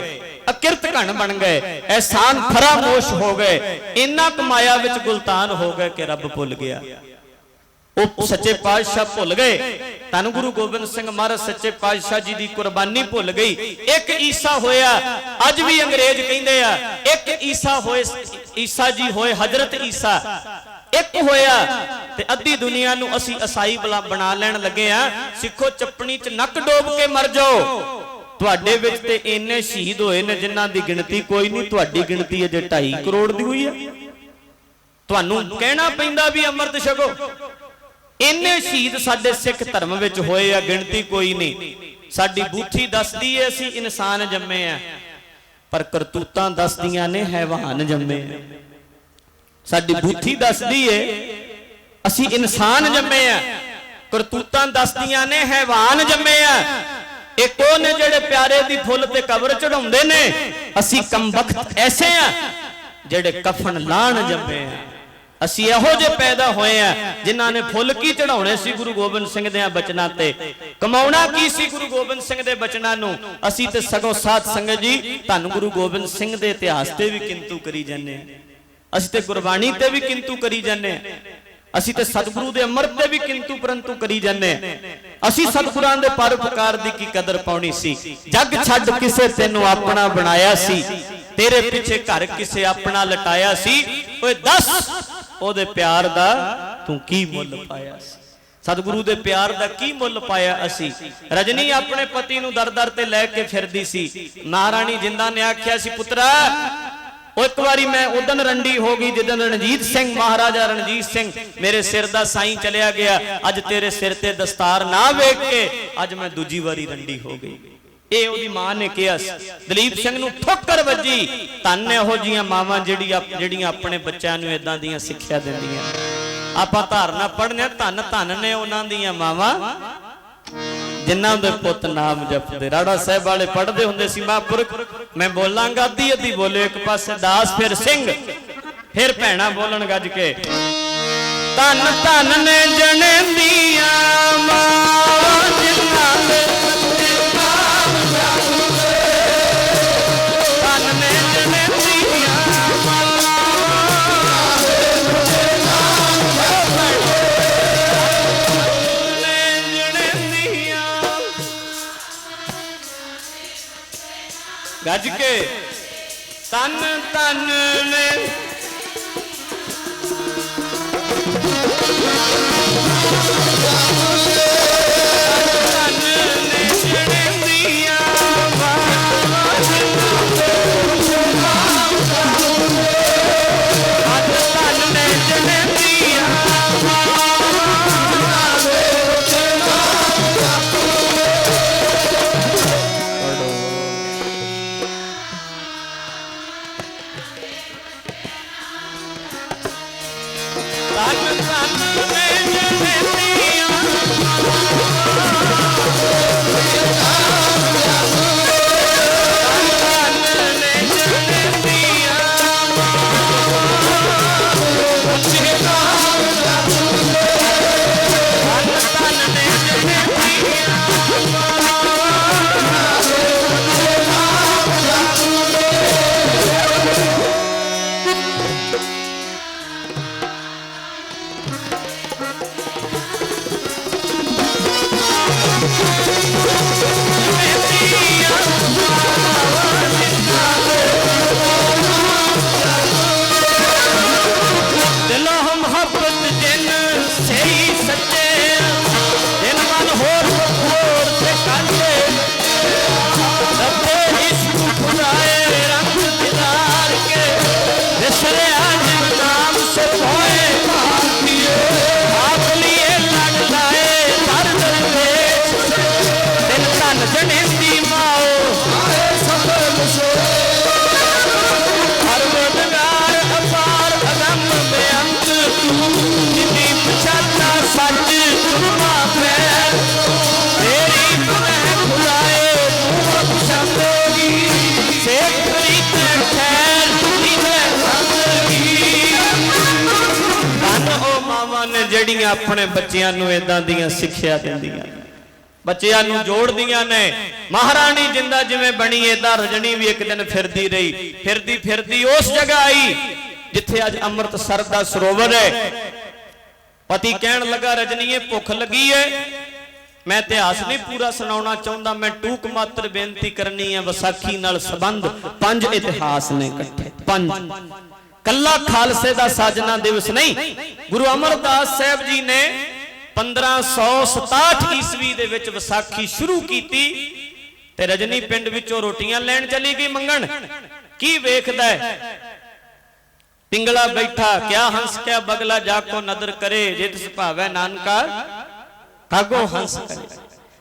अकिरत घन बन गए, एहसान फरामोश हो गए, इन्ना कमाया विच गुलतान हो गए कि रब भुल गया। वो सच्चे पातशाह भुल गए। धन गुरु गोबिंद सिंह महाराज सच्चे पातशाह जी की कुर्बानी भुल गई। एक ईसा होया, अज भी अंग्रेज कहंदे आ एक ईसा होए, ईसा जी होए हजरत ईसा एक होया ते अद्धी दुनिया नू असी ईसाई बना लैण लगे आ। सिखो चपनी च नक डोब के मर जाओ। तुहाडे विच ते इन्ने शहीद होए ने जिन्हां दी गिनती कोई नहीं, तुहाडी गिनती अजे 2.5 करोड़ दी हुई है। तुहानू कहना पैंदा भी अमृत छको। इन्ने शहीद साडे सिख धर्म विच होए आ, गिनती कोई नहीं। साडी बूथी दसदी है असी इंसान जम्मे आ, पर करतूतां दसदियां ने हैवान जम्मे आ। साडी बूथी दसदी है असी इंसान जम्मे आ, करतूतां दसदियां ने हैवान जम्मे आ। एक वो ने जेड़े प्यारे दी फुल ते कबर चढ़ाउंदे ने, असी कमबख्त ऐसे आ जेड़े कफन लाण जम्मे आ। असी इहो जे पैदा होए आ जिन्हां ने फुल की चढ़ाउणे सी गुरु गोबिंद सिंह दे बचनां ते, कमाउणा की सी गुरु गोबिंद सिंह दे बचनां नूं। असी ते सगों साध संगत जी धन गुरु गोबिंद सिंह दे इतिहास ते भी किंतु करी जाने, असी ते गुरबाणी ते भी किंतु करी जाने, असी ते सतगुरु दे अमृत ते भी किंतु परंतु करी जाने। असी सतगुरां दे परोपकार दी की कदर पाउणी सी। जग छड्ड किसे तैनू अपना बनाया सी, तेरे पिछे घर किसे अपना लटाया सी। ओए दस ओदे प्यार दा तू की मुल पाया सी। सतगुरु दे प्यार दा की मुल पाया असी। रजनी अपने पति नूं दर दर ते लैके फिरदी सी। महाराणी जिंदा ने आख्या सी पुत्रा एक बारी मैं उदन रंडी हो गई जिदन रणजीत सिंह महाराजा रणजीत सिंह मेरे सिर दा साईं चलिया गया। अज तेरे सिर ते दस्तार ना वेख के अज मैं दूजी बारी रंडी हो गई। ਇਹ ਉਹਦੀ ਮਾਂ ਨੇ ਕਿਹਾ ਦਲੀਪ ਸਿੰਘ ਨੂੰ ਠੋਕਰ ਵੱਜੀ। ਧੰਨ ਇਹੋ ਜੀਆਂ ਮਾਵਾਂ ਜਿਹੜੀਆਂ ਆਪਣੇ ਬੱਚਿਆਂ ਨੂੰ ਇਦਾਂ ਦੀਆਂ ਸਿੱਖਿਆ ਦਿੰਦੀਆਂ। ਆਪਾਂ ਧਾਰਨਾ ਪੜ੍ਹਨੇ ਧੰਨ ਧੰਨ ਨੇ ਉਹਨਾਂ ਦੀਆਂ ਮਾਵਾਂ ਜਿਨ੍ਹਾਂ ਦੇ ਪੁੱਤ ਨਾਮ ਜਪਦੇ। ਰਾੜਾ ਸਾਹਿਬ ਵਾਲੇ ਪੜ੍ਹਦੇ ਹੁੰਦੇ ਸੀ ਮਹਾਂਪੁਰਖ। ਮੈਂ ਬੋਲਾਂਗਾ ਅੱਧੀ ਅੱਧੀ ਬੋਲੇ ਇੱਕ ਪਾਸੇ ਦਾਸ ਫਿਰ ਸਿੰਘ ਫਿਰ ਭੈਣਾ ਬੋਲਣ ਗੱਜ ਕੇ। ਧੰਨ ਧੰਨ ਨੇ ਜਣੇ ਦੀਆਂ ਮਾਵਾਂ ਜਿਨ੍ਹਾਂ ਦੇ गज के तन तन ने ਜਿਹੜੀਆਂ ਆਪਣੇ ਬੱਚਿਆਂ ਨੂੰ ਇਦਾਂ ਦੀਆਂ ਸਿੱਖਿਆ ਦਿੰਦੀਆਂ ਬੱਚਿਆਂ ਨੂੰ ਜੋੜਦੀਆਂ ਨੇ। ਮਹਾਰਾਣੀ ਜਿੰਦਾ ਜਿਵੇਂ ਬਣੀ ਇਦਾਂ ਰਜਣੀ ਵੀ ਇੱਕ ਦਿਨ ਫਿਰਦੀ ਰਹੀ। ਫਿਰਦੀ ਫਿਰਦੀ ਉਸ ਜਗ੍ਹਾ ਆਈ ਜਿੱਥੇ ਅੱਜ ਅੰਮ੍ਰਿਤਸਰ ਦਾ ਸਰੋਵਰ ਹੈ। ਪਤੀ ਕਹਿਣ ਲੱਗਾ ਰਜਨੀਏ ਭੁੱਖ ਲੱਗੀ ਹੈ। मैं इतिहास नहीं पूरा सुनाना चाहता, मैं टूक मात्र बेनती करनी है। विसाखी नाल संबंध 5 इतिहास ने इकट्ठे 5 कला खालसे दा साजना दिवस नहीं। गुरु अमरदास साहब जी ने 1567 ईस्वी दे विच विसाखी शुरू कीती ते रजनी पिंड विचों रोटियां लैण चली गई मंगण। की वेखदा है पिंगला बैठा, क्या हंस क्या बगला जाको नदर करे, जे तिस भावै नानका कागो हंस करे।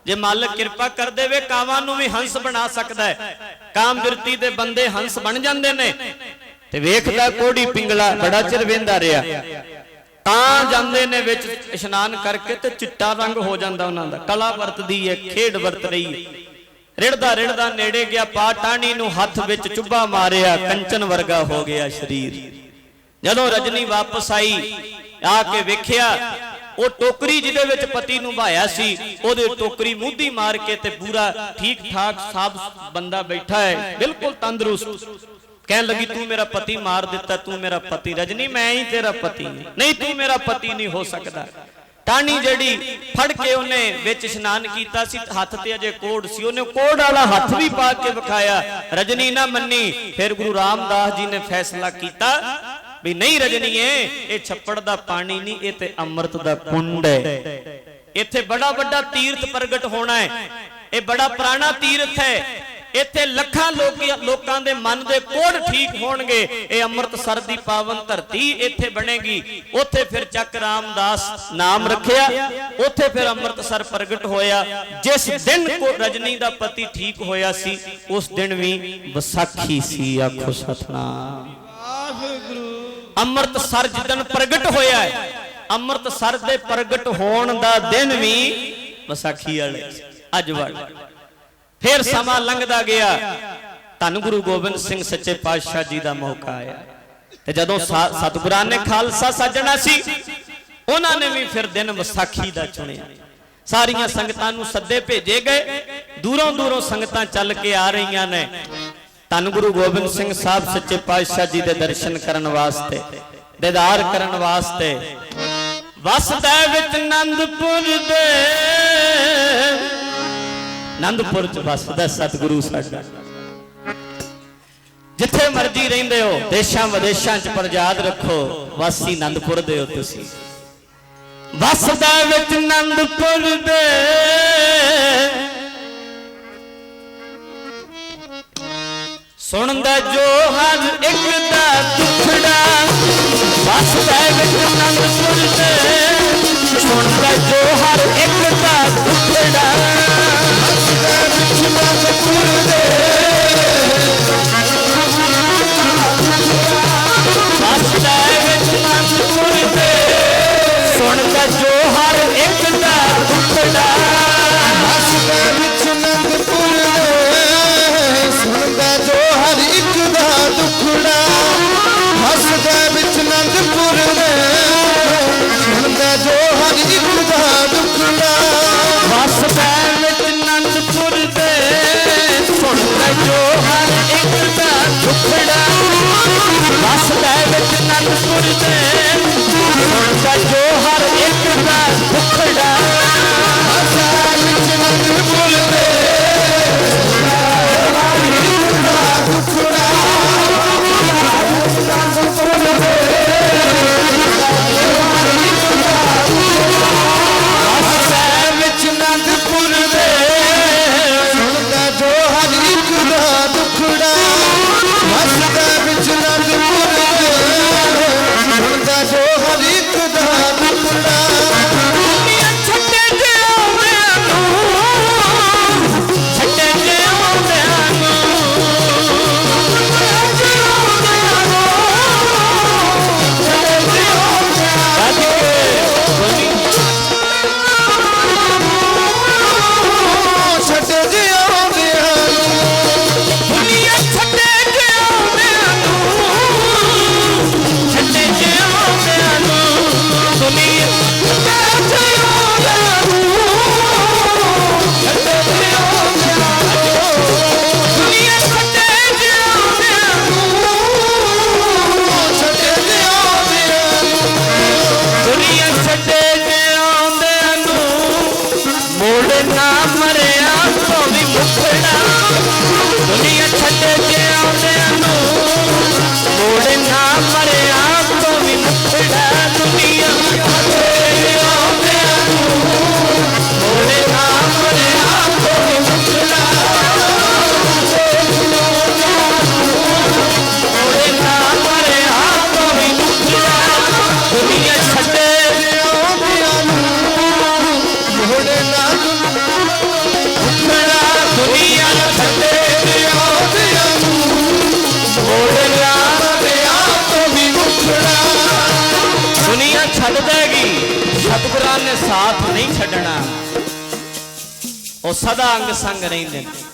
जे मालिक कृपा कर देवे कावां नूं भी हंस बना सकदा है। काम बिरती दे बंदे हंस बन जांदे ने। ते वेखदा कोड़ी पिंगला बड़ा चिर वेंदा रहा, तां जांदे ने विच इशनान करके ते चिट्टा रंग हो जांदा उन्हां दा। कला वरतदी है, खेड वरत रही है। रिड़दा रिड़दा नेड़े गया, पा टाणी नूं हथ विच चुब्बा मारिया, कंचन वर्गा हो गया शरीर। जदों रजनी वापस आई आके वेखिया वो टोकरी जिदे विच पति नूं भाया सी, ओदे टोकरी मुद्दी मार के ते पूरा ठीक ठाक साफ बंदा बैठा है, बिल्कुल तंदुरुस्त। कहने लगी तू मेरा पति मार दिता, तू मेरा पति। रजनी मैं ही तेरा पति नहीं, तू मेरा पति नहीं हो सकता। टाणी जड़ी फड़ के उन्हें विच इशनान कीता सी, हथ ते अजे कोड़ सी, उन्हें कोड़ वाला हथ भी पा के विखाया। रजनी ना मन्नी। फिर गुरु रामदास जी ने फैसला किया भी नहीं रजनीए, ये छप्पड़ दा पानी नहीं, ये ते अमृत दा कुंड है। इत्थे बड़ा बड़ा तीर्थ प्रगट होना है। ये बड़ा पुराना तीर्थ है। इत्थे लखां लोकां दे मन दे कोड़ ठीक होणगे। ये अमृतसर दी पावन धरती इत्थे बनेगी। उत्थे फिर चक रामदास नाम रखिया, उत्थे फिर अमृतसर प्रगट होया। जिस दिन को रजनी दा पति ठीक होया सी उस दिन भी विसाखी सी। आखो सतनाम। अमृतसर जिदन प्रगट होया है, अमृतसर दे प्रगट होण दा दिन भी विसाखी वाले अज वाला। फिर समा लंघदा गया, धन गुरु गोबिंद सिंह सच्चे पातशाह जी का मौका आया। ते जदों सतगुरां ने खालसा सजना सी, उन्होंने भी फिर दिन विसाखी का चुनिया। सारियां संगतां नूं सद्दे भेजे गए। दूरों दूरों संगतां चल के आ रही ने धन गुरु गोबिंद सिंह साहब सच्चे पातशाह जी के दर्शन करन वास्ते, दीदार करन वास्ते। वसदा विच आनंदपुर दे, आनंदपुर च वसदा सतगुरु साडा। जिथे मर्जी रहिंदे हो देशां विदेशां च, पर याद रखो वासी आनंदपुर दे हो तुसीं। वसदा विच आनंदपुर दे, सुनदा जो हर एक दा दुखड़ा। वसदा विच आनंदपुर दे, सुनदा जो हर एक दा दुखड़ा। सुनदा जो हर एक दा दुखड़ा। सुनदा जो हर एक दा दुखड़ा। हसदा विच आनंदपुर दे, सुनदा जो हर एक दा दुखड़ा। हसदा विच आनंदपुर दे, सुनदा जो हर एक दा दुखड़ा। हसदा विच आनंदपुर दे, सुनदा जो हर एक दा दुखड़ा। हसदा विच आनंदपुर दे, छड़ देगी। सतगुरां ने साथ नहीं छड़ना, वो सदा अंग संग नहीं देना।